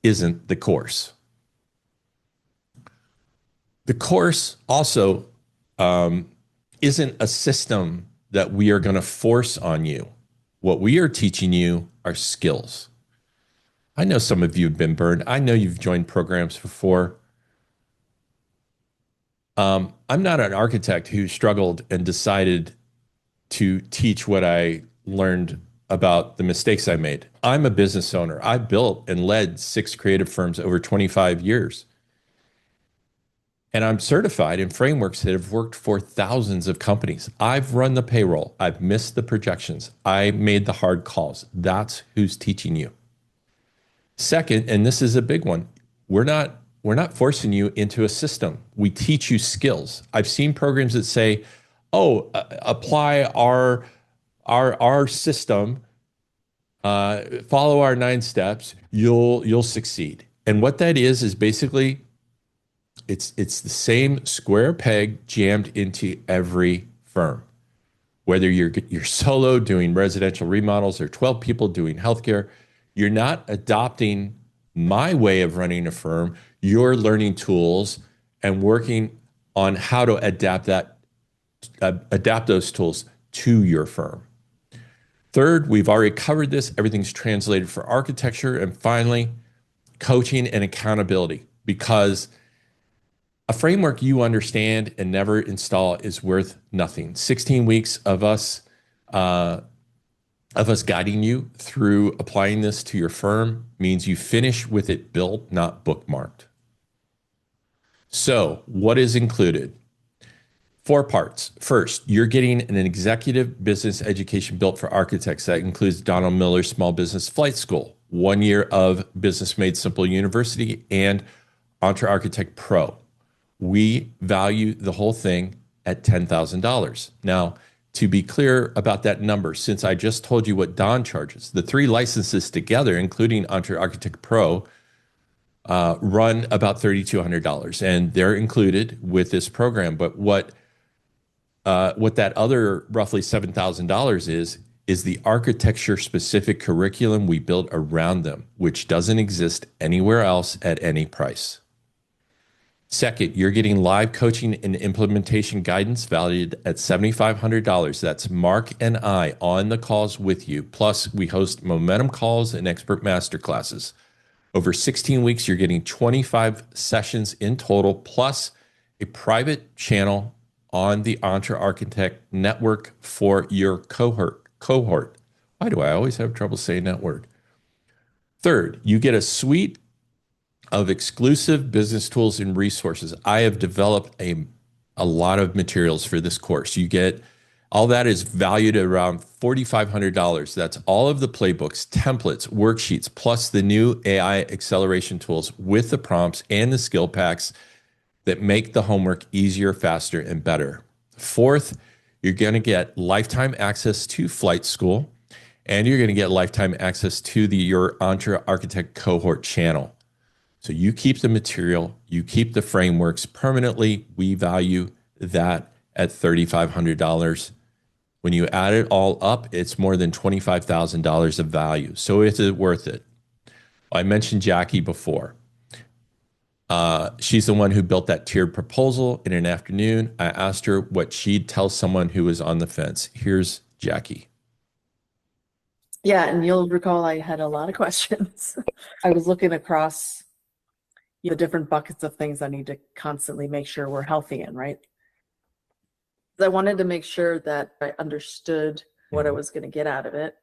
Speaker 2: isn't the course. The course also isn't a system that we are going to force on you. What we are teaching you are skills. I know some of you have been burned. I know you've joined programs before. I'm not an architect who struggled and decided to teach what I learned about the mistakes I made. I'm a business owner. I built and led 6 creative firms over 25 years. And I'm certified in frameworks that have worked for thousands of companies. I've run the payroll. I've missed the projections. I made the hard calls. That's who's teaching you. Second, and this is a big one, we're not forcing you into a system. We teach you skills. I've seen programs that say, apply our system, follow our 9 steps, you'll succeed. And what that is basically it's the same square peg jammed into every firm. Whether you're solo doing residential remodels or 12 people doing healthcare, you're not adopting my way of running a firm, you're learning tools and working on how to adapt those tools to your firm. Third, we've already covered this. Everything's translated for architecture. And finally, coaching and accountability, because a framework you understand and never install is worth nothing. 16 weeks of us guiding you through applying this to your firm means you finish with it built, not bookmarked. So, what is included? 4 parts. First, you're getting an executive business education built for architects that includes Donald Miller's Small Business Flight School, 1 year of Business Made Simple University, and EntreArchitect Pro. We value the whole thing at $10,000. Now, to be clear about that number, since I just told you what Don charges, the 3 licenses together, including EntreArchitect Pro, run about $3,200, and they're included with this program. But what that other roughly $7,000 is the architecture-specific curriculum we built around them, which doesn't exist anywhere else at any price. Second, you're getting live coaching and implementation guidance valued at $7,500. That's Mark and I on the calls with you. Plus, we host momentum calls and expert masterclasses. Over 16 weeks, you're getting 25 sessions in total, plus a private channel on the EntreArchitect network for your cohort. Why do I always have trouble saying that word? Third, you get a suite of exclusive business tools and resources. I have developed a lot of materials for this course. You get all that is valued at around $4,500. That's all of the playbooks, templates, worksheets, plus the new AI acceleration tools with the prompts and the skill packs that make the homework easier, faster, and better. Fourth, you're going to get lifetime access to flight school, and you're going to get lifetime access to your EntreArchitect cohort channel. So you keep the material, you keep the frameworks permanently. We value that at $3,500. When you add it all up, it's more than $25,000 of value. So is it worth it? I mentioned Jackie before. She's the one who built that tiered proposal in an afternoon. I asked her what she'd tell someone who was on the fence. Here's Jackie.
Speaker 3: Yeah, and you'll recall I had a lot of questions. I was looking across the different buckets of things I need to constantly make sure we're healthy in, right? I wanted to make sure that I understood what I was going to get out of it.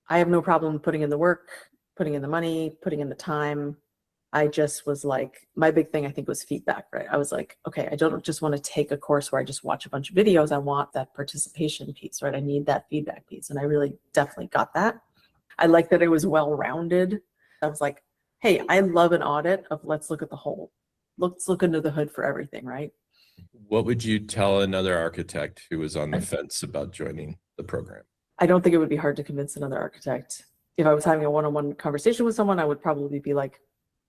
Speaker 3: I have no problem putting in the work, putting in the money, putting in the time. I just was like, my big thing I think was feedback, right? I was like, okay, I don't just want to take a course where I just watch a bunch of videos. I want that participation piece, right? I need that feedback piece. And I really definitely got that. I like that it was well-rounded. I was like, hey, I love an audit of let's look at the whole. Let's look under the hood for everything, right?
Speaker 2: What would you tell another architect who was on the fence about joining the program?
Speaker 3: I don't think it would be hard to convince another architect. If I was having a one-on-one conversation with someone, I would probably be like,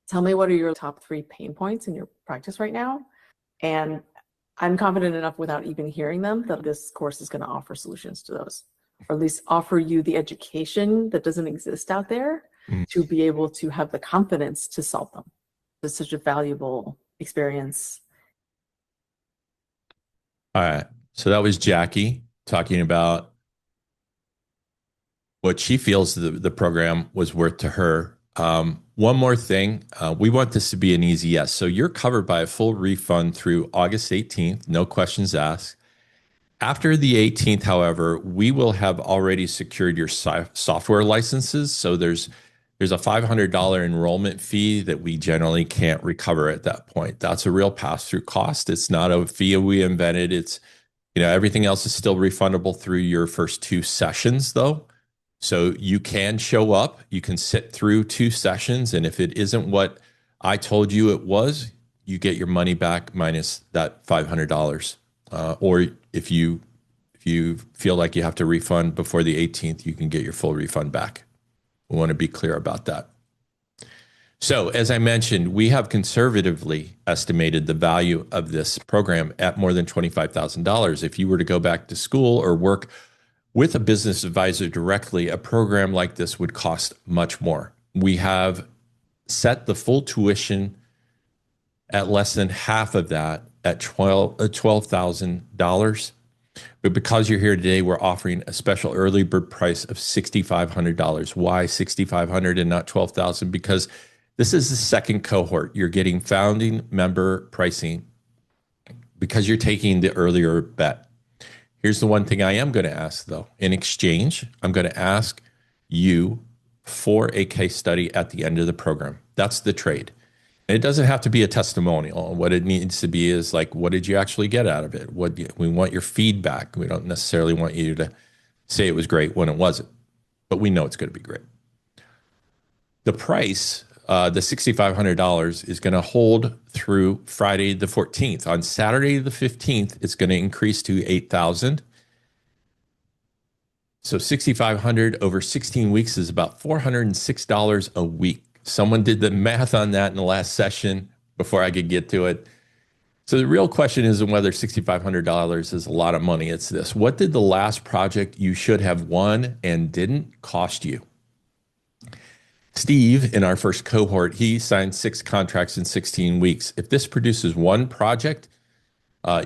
Speaker 3: tell me what are your top 3 pain points in your practice right now? And I'm confident enough without even hearing them that this course is going to offer solutions to those, or at least offer you the education that doesn't exist out there to be able to have the confidence to solve them. It's such a valuable experience.
Speaker 2: All right. So that was Jackie talking about what she feels the program was worth to her. One more thing, we want this to be an easy yes. So you're covered by a full refund through August 18th, no questions asked. After the 18th, however, we will have already secured your software licenses. So there's a $500 enrollment fee that we generally can't recover at that point. That's a real pass-through cost. It's not a fee we invented. It's, everything else is still refundable through your first 2 sessions, though. So you can show up, you can sit through 2 sessions, and if it isn't what I told you it was, you get your money back minus that $500. Or if you feel like you have to refund before the 18th, you can get your full refund back. We want to be clear about that. So as I mentioned, we have conservatively estimated the value of this program at more than $25,000. If you were to go back to school or work with a business advisor directly, a program like this would cost much more. We have set the full tuition at less than half of that at $12,000. But because you're here today, we're offering a special early bird price of $6,500. Why $6,500 and not $12,000? Because this is the second cohort. You're getting founding member pricing because you're taking the earlier bet. Here's the one thing I am going to ask, though. In exchange, I'm going to ask you for a case study at the end of the program. That's the trade. And it doesn't have to be a testimonial. What it needs to be is like, what did you actually get out of it? We want your feedback. We don't necessarily want you to say it was great when it wasn't, but we know it's going to be great. The price, the $6,500, is going to hold through Friday the 14th. On Saturday the 15th, it's going to increase to $8,000. So $6,500 over 16 weeks is about $406 a week. Someone did the math on that in the last session before I could get to it. So the real question isn't whether $6,500 is a lot of money. It's this: what did the last project you should have won and didn't cost you? Steve, in our first cohort, he signed 6 contracts in 16 weeks. If this produces one project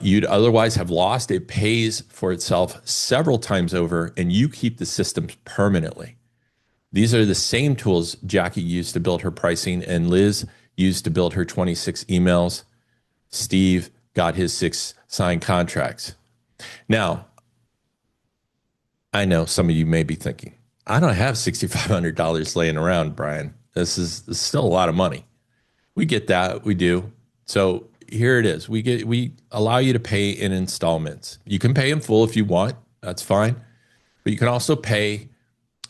Speaker 2: you'd otherwise have lost, it pays for itself several times over, and you keep the systems permanently. These are the same tools Jackie used to build her pricing and Liz used to build her 26 emails. Steve got his 6 signed contracts. Now, I know some of you may be thinking, I don't have $6,500 laying around, Brian. This is still a lot of money. We get that. We do. So here it is. We allow you to pay in installments. You can pay in full if you want. That's fine. But you can also pay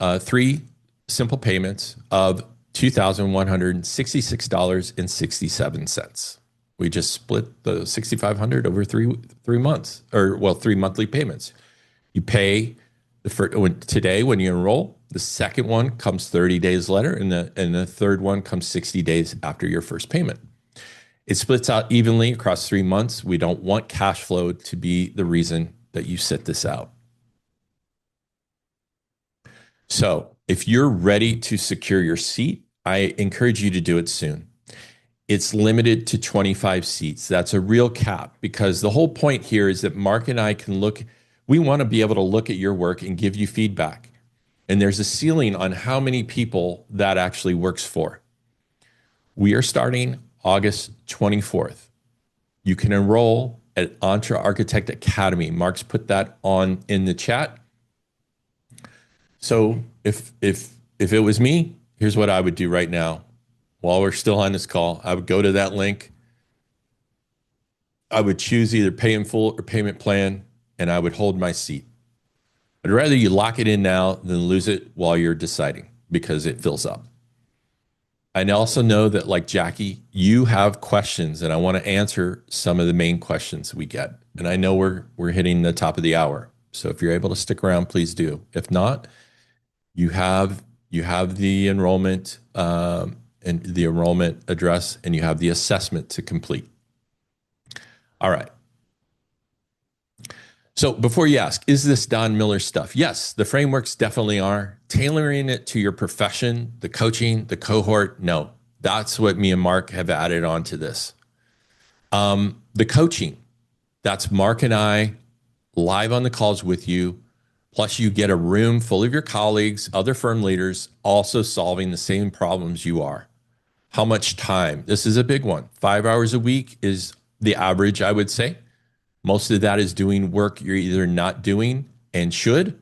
Speaker 2: 3 simple payments of $2,166.67. We just split the $6,500 over three months, or 3 monthly payments. You pay today when you enroll. The second one comes 30 days later, and the third one comes 60 days after your first payment. It splits out evenly across 3 months. We don't want cash flow to be the reason that you sit this out. So if you're ready to secure your seat, I encourage you to do it soon. It's limited to 25 seats. That's a real cap, because the whole point here is that Mark and I can we want to be able to look at your work and give you feedback. And there's a ceiling on how many people that actually works for. We are starting August 24th. You can enroll at EntreArchitect Academy. Mark's put that on in the chat. So if it was me, here's what I would do right now. While we're still on this call, I would go to that link. I would choose either pay in full or payment plan, and I would hold my seat. I'd rather you lock it in now than lose it while you're deciding, because it fills up. I also know that, like Jackie, you have questions, and I want to answer some of the main questions we get. And I know we're hitting the top of the hour. So if you're able to stick around, please do. If not, you have the enrollment and the enrollment address, and you have the assessment to complete. All right. So before you ask, is this Don Miller stuff? Yes, the frameworks definitely are. Tailoring it to your profession, the coaching, the cohort, no. That's what me and Mark have added on to this. The coaching, that's Mark and I live on the calls with you. Plus you get a room full of your colleagues, other firm leaders, also solving the same problems you are. How much time? This is a big one. 5 hours a week is the average, I would say. Most of that is doing work you're either not doing and should,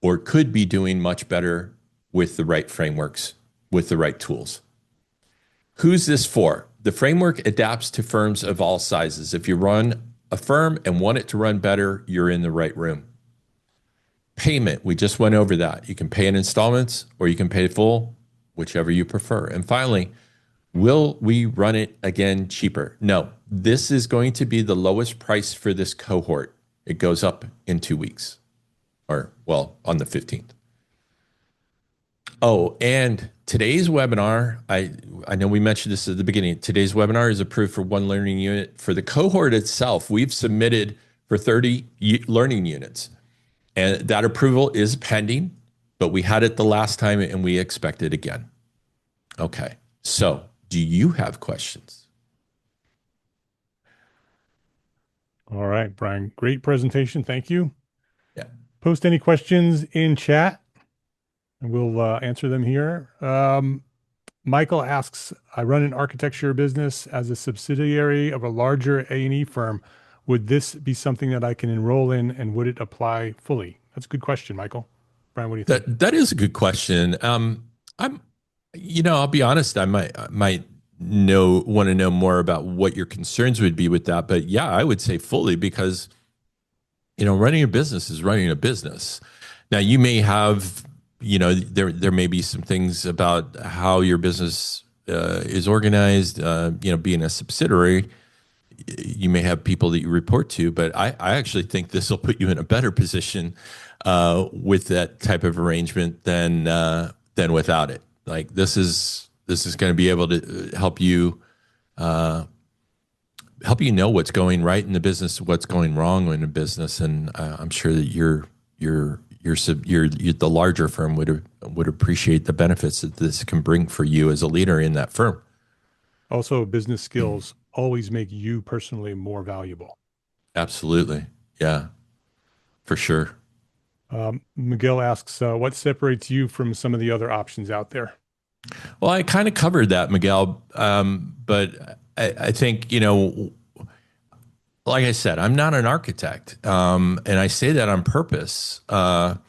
Speaker 2: or could be doing much better with the right frameworks, with the right tools. Who's this for? The framework adapts to firms of all sizes. If you run a firm and want it to run better, you're in the right room. Payment, we just went over that. You can pay in installments or you can pay full, whichever you prefer. And finally, will we run it again cheaper? No, this is going to be the lowest price for this cohort. It goes up in 2 weeks, or well, on the 15th. Oh, and today's webinar, I know we mentioned this at the beginning. Today's webinar is approved for 1 learning unit. For the cohort itself, we've submitted for 30 learning units. And that approval is pending, but we had it the last time and we expect it again. Okay. So, do you have questions?
Speaker 1: All right, Brian, great presentation. Thank you.
Speaker 2: Yeah.
Speaker 1: Post any questions in chat and we'll answer them here. Michael asks, I run an architecture business as a subsidiary of a larger A&E firm. Would this be something that I can enroll in and would it apply fully? That's a good question, Michael. Brian, what do you think?
Speaker 2: That is a good question. I'm, I'll be honest. I might want to know more about what your concerns would be with that. But yeah, I would say fully because running a business is running a business. Now you may have, there may be some things about how your business is organized. Being a subsidiary, you may have people that you report to, but I actually think this will put you in a better position with that type of arrangement than without it. Like this is going to be able to help you know what's going right in the business, what's going wrong in the business, and I'm sure that the larger firm would appreciate the benefits that this can bring for you as a leader in that firm.
Speaker 1: Also, business skills always make you personally more valuable.
Speaker 2: Absolutely, yeah, for sure.
Speaker 1: Miguel asks, what separates you from some of the other options out there?
Speaker 2: Well, I kind of covered that, Miguel, but I think like I said, I'm not an architect, and I say that on purpose. I'm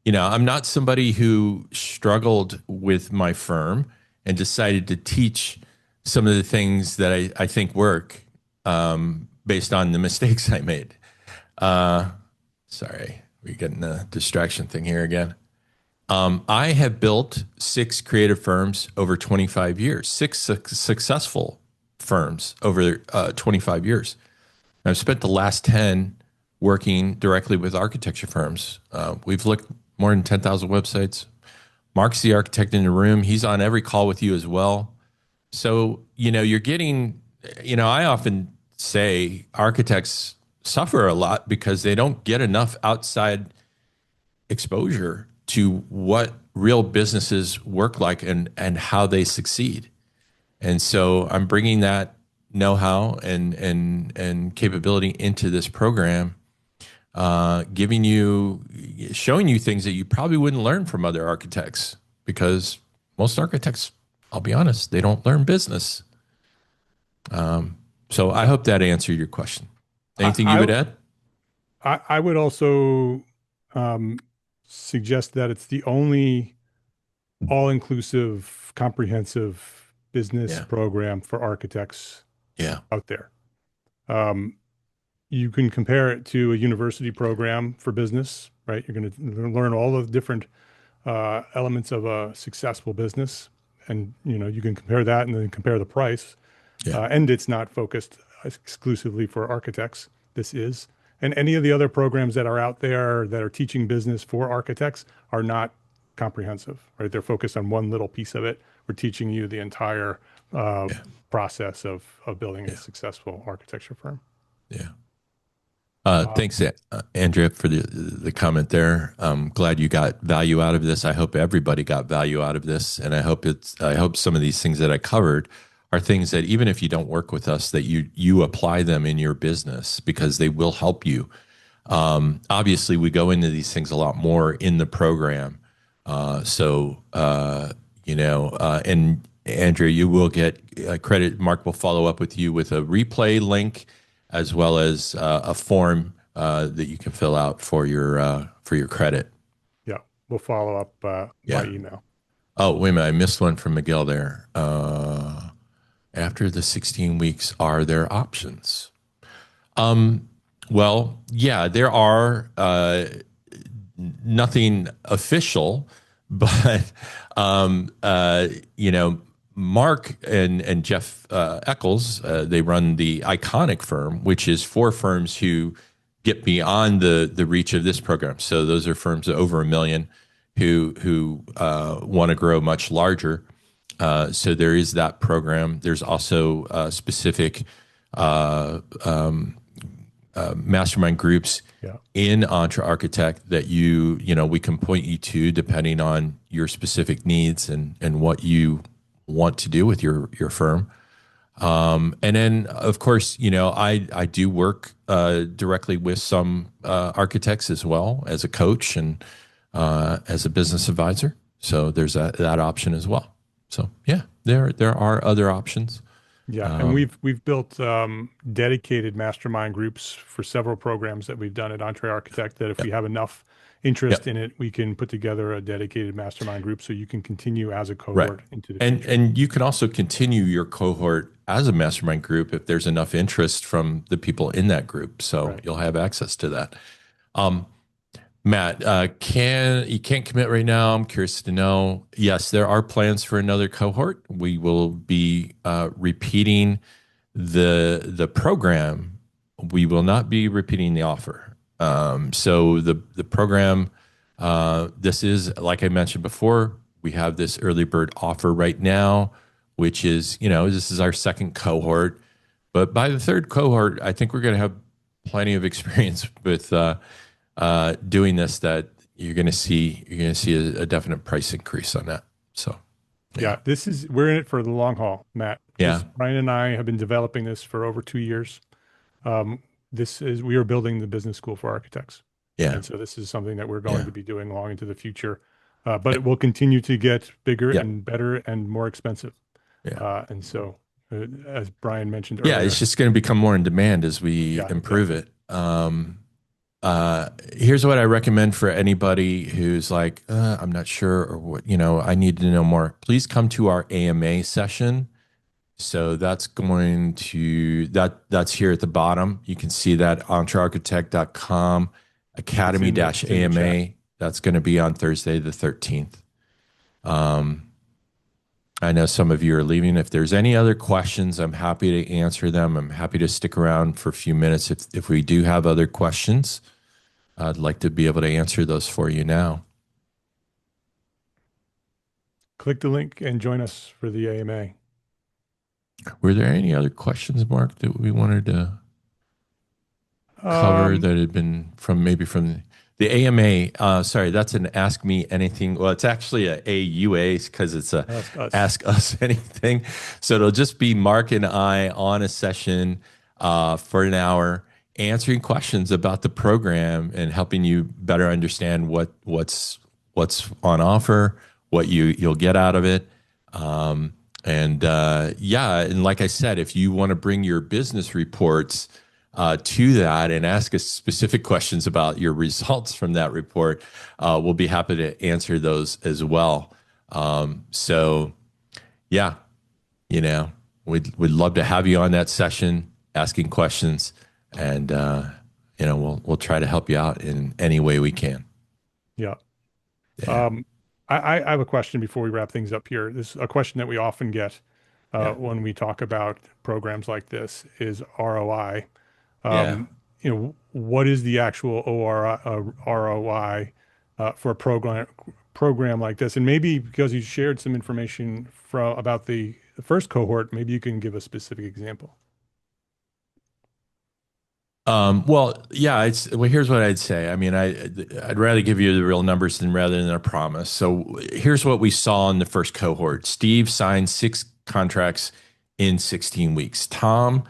Speaker 2: not somebody who struggled with my firm and decided to teach some of the things that I think work based on the mistakes I made. Sorry, we're getting a distraction thing here again. I have built 6 creative firms over 25 years, 6 successful firms over 25 years. I've spent the last 10 working directly with architecture firms. We've looked more than 10,000 websites. Mark's the architect in the room. He's on every call with you as well. So, you're getting, I often say architects suffer a lot because they don't get enough outside exposure to what real businesses work like and how they succeed. And so I'm bringing that know-how and capability into this program, showing you things that you probably wouldn't learn from other architects, because most architects, I'll be honest, they don't learn business. So I hope that answered your question. Anything you would add?
Speaker 1: I would also suggest that it's the only all-inclusive, comprehensive business program for architects out there. You can compare it to a university program for business, right? You're going to learn all the different elements of a successful business, and you can compare that and then compare the price. And it's not focused exclusively for architects. This is. And any of the other programs that are out there that are teaching business for architects are not comprehensive, right? They're focused on one little piece of it. We're teaching you the entire process of building a successful architecture firm.
Speaker 2: Yeah. Thanks, Andrea, for the comment there. I'm glad you got value out of this. I hope everybody got value out of this, and I hope some of these things that I covered are things that even if you don't work with us, that you apply them in your business, because they will help you. Obviously, we go into these things a lot more in the program. And Andrea, you will get credit. Mark will follow up with you with a replay link, as well as a form that you can fill out for your credit.
Speaker 1: Yeah, we'll follow up by email.
Speaker 2: Oh, wait a minute, I missed one from Miguel there. After the 16 weeks, are there options? Well, yeah, there are nothing official, but Mark and Jeff Eccles, they run the Iconic firm, which is 4 firms who get beyond the reach of this program. So those are firms over $1 million who want to grow much larger. So there is that program. There's also specific mastermind groups in EntreArchitect that we can point you to depending on your specific needs and what you want to do with your firm. And then, of course, I do work directly with some architects as well as a coach and as a business advisor. So there's that option as well. So yeah, there are other options.
Speaker 1: Yeah, and we've built dedicated mastermind groups for several programs that we've done at EntreArchitect. That if
Speaker 2: Yep,
Speaker 1: we have enough interest
Speaker 2: yep,
Speaker 1: in it, we can put together a dedicated mastermind group so you can continue as a
Speaker 2: right.
Speaker 1: cohort into the
Speaker 2: And
Speaker 1: future.
Speaker 2: and you can also continue your cohort as a mastermind group if there's enough interest from the people in that group. So
Speaker 1: Right.
Speaker 2: you'll have access to that. Um, Matt, you can't commit right now? I'm curious to know. Yes, there are plans for another cohort. We will be repeating the program. We will not be repeating the offer. So the program, this is like I mentioned before. We have this early bird offer right now, which is this is our second cohort. But by the third cohort, I think we're going to have plenty of experience with doing this. That you're going to see a definite price increase on that. So yeah,
Speaker 1: Yeah, we're in it for the long haul, Matt.
Speaker 2: yeah,
Speaker 1: Brian and I have been developing this for over 2 years. Um, we are building the business school for architects.
Speaker 2: yeah,
Speaker 1: And so this is something that we're going
Speaker 2: yeah,
Speaker 1: to be doing long into the future. But it will continue to get bigger
Speaker 2: yeah,
Speaker 1: and better and more expensive.
Speaker 2: yeah.
Speaker 1: And so, as Brian mentioned
Speaker 2: Yeah, it's
Speaker 1: earlier,
Speaker 2: just going to become more in demand as we
Speaker 1: yeah,
Speaker 2: improve
Speaker 1: exactly.
Speaker 2: it. Here's what I recommend for anybody who's like, I'm not sure, or what, I need to know more. Please come to our AMA session. So that's here at the bottom. You can see that entrearchitect.com academy
Speaker 1: It's in the chat.
Speaker 2: AMA. That's going to be on Thursday, the 13th. I know some of you are leaving. If there's any other questions, I'm happy to answer them. I'm happy to stick around for a few minutes. If we do have other questions, I'd like to be able to answer those for you now.
Speaker 1: Click the link and join us for the AMA.
Speaker 2: Were there any other questions, Mark, that we wanted to cover that had been from the AMA? Sorry, that's an Ask Me Anything. Well, it's actually a AUA because it's a
Speaker 1: Ask us.
Speaker 2: Ask Us Anything. So it'll just be Mark and I on a session for an hour answering questions about the program and helping you better understand what's on offer, what you'll get out of it. And like I said, if you want to bring your business reports to that and ask us specific questions about your results from that report, we'll be happy to answer those as well. So yeah, we'd love to have you on that session asking questions, and we'll try to help you out in any way we can.
Speaker 1: Yeah.
Speaker 2: Yeah,
Speaker 1: I have a question before we wrap things up here. This is a question that we often get
Speaker 2: yeah,
Speaker 1: when we talk about programs like this is ROI.
Speaker 2: yeah.
Speaker 1: What is the actual ROI for a program like this? And maybe because you shared some information about the first cohort, maybe you can give a specific example.
Speaker 2: Well, yeah, here's what I'd say. I mean, I'd rather give you the real numbers rather than a promise. So here's what we saw in the first cohort. Steve signed 6 contracts in 16 weeks. Tom,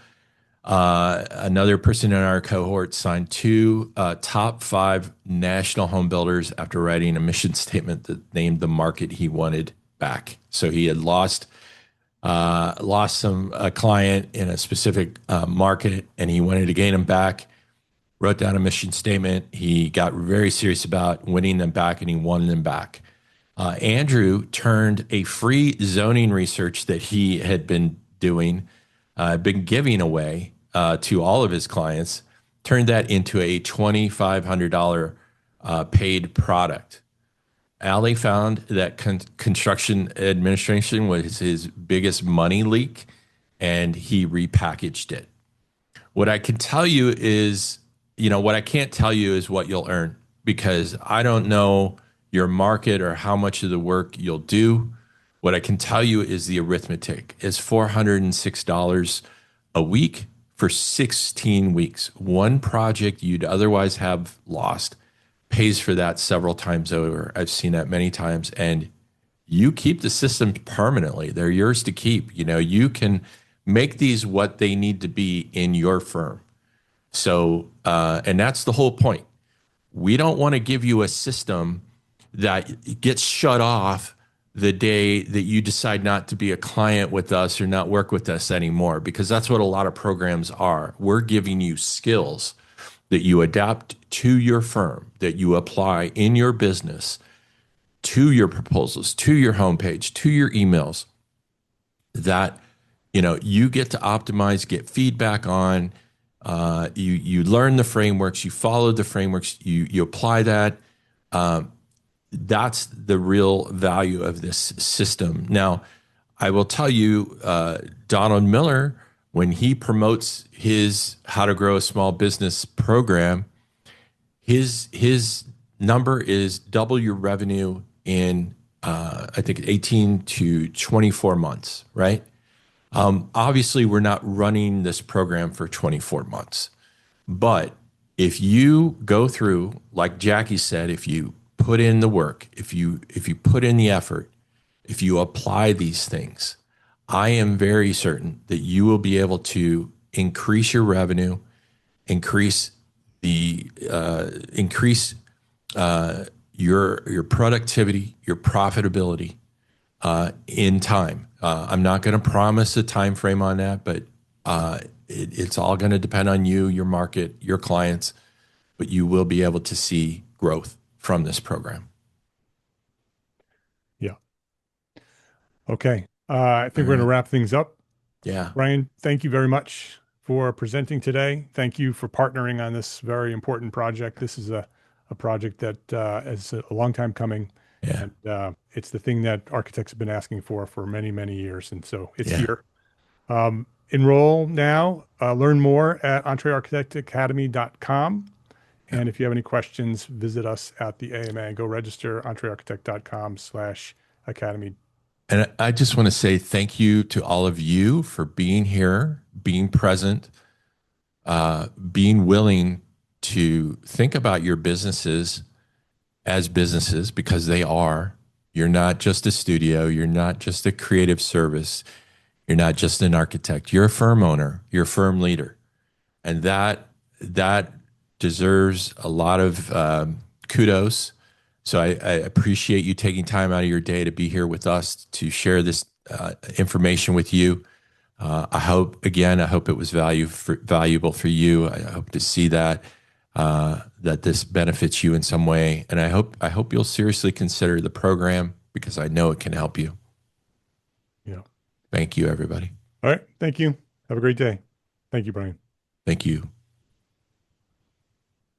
Speaker 2: another person in our cohort, signed 2 top 5 national home builders after writing a mission statement that named the market he wanted back. So he had lost a client in a specific market, and he wanted to gain them back. Wrote down a mission statement. He got very serious about winning them back, and he won them back. Andrew turned a free zoning research that he had been doing, been giving away to all of his clients, turned that into a $2,500 paid product. Ali found that construction administration was his biggest money leak, and he repackaged it. What I can tell you is, what I can't tell you is what you'll earn, because I don't know your market or how much of the work you'll do. What I can tell you is the arithmetic is $406 a week for 16 weeks. One project you'd otherwise have lost pays for that several times over. I've seen that many times, and you keep the systems permanently. They're yours to keep. You can make these what they need to be in your firm. So, and that's the whole point. We don't want to give you a system that gets shut off the day that you decide not to be a client with us or not work with us anymore, because that's what a lot of programs are. We're giving you skills that you adapt to your firm, that you apply in your business, to your proposals, to your homepage, to your emails, that you get to optimize, get feedback on. You learn the frameworks, you follow the frameworks, you apply that. That's the real value of this system. Now, I will tell you, Donald Miller, when he promotes his How to Grow a Small Business program, his number is double your revenue in I think 18 to 24 months, right? Obviously, we're not running this program for 24 months, but if you go through, like Jackie said, if you put in the work, if you put in the effort, if you apply these things, I am very certain that you will be able to increase your revenue, increase the your productivity, your profitability in time. I'm not going to promise a time frame on that, but it's all going to depend on you, your market, your clients. But you will be able to see growth from this program.
Speaker 1: Yeah. Okay. I think we're going to wrap things up.
Speaker 2: Yeah.
Speaker 1: Bryon, thank you very much for presenting today. Thank you for partnering on this very important project. This is a project that is a long time coming.
Speaker 2: Yeah.
Speaker 1: And it's the thing that architects have been asking for many, many years. And so it's
Speaker 2: Yeah.
Speaker 1: here. Enroll now, learn more at EntreArchitectAcademy.com. And if you have any questions, visit us at the AMA. Go register, EntreArchitect.com/academy.
Speaker 2: And I just want to say thank you to all of you for being here, being present, being willing to think about your businesses as businesses, because they are. You're not just a studio. You're not just a creative service. You're not just an architect. You're a firm owner. You're a firm leader. And that deserves a lot of kudos. So I appreciate you taking time out of your day to be here with us to share this information with you. I hope it was valuable for you. I hope to see that this benefits you in some way. And I hope you'll seriously consider the program, because I know it can help you.
Speaker 1: Yeah.
Speaker 2: Thank you, everybody.
Speaker 1: All right. Thank you. Have a great day. Thank you, Bryon.
Speaker 2: Thank you.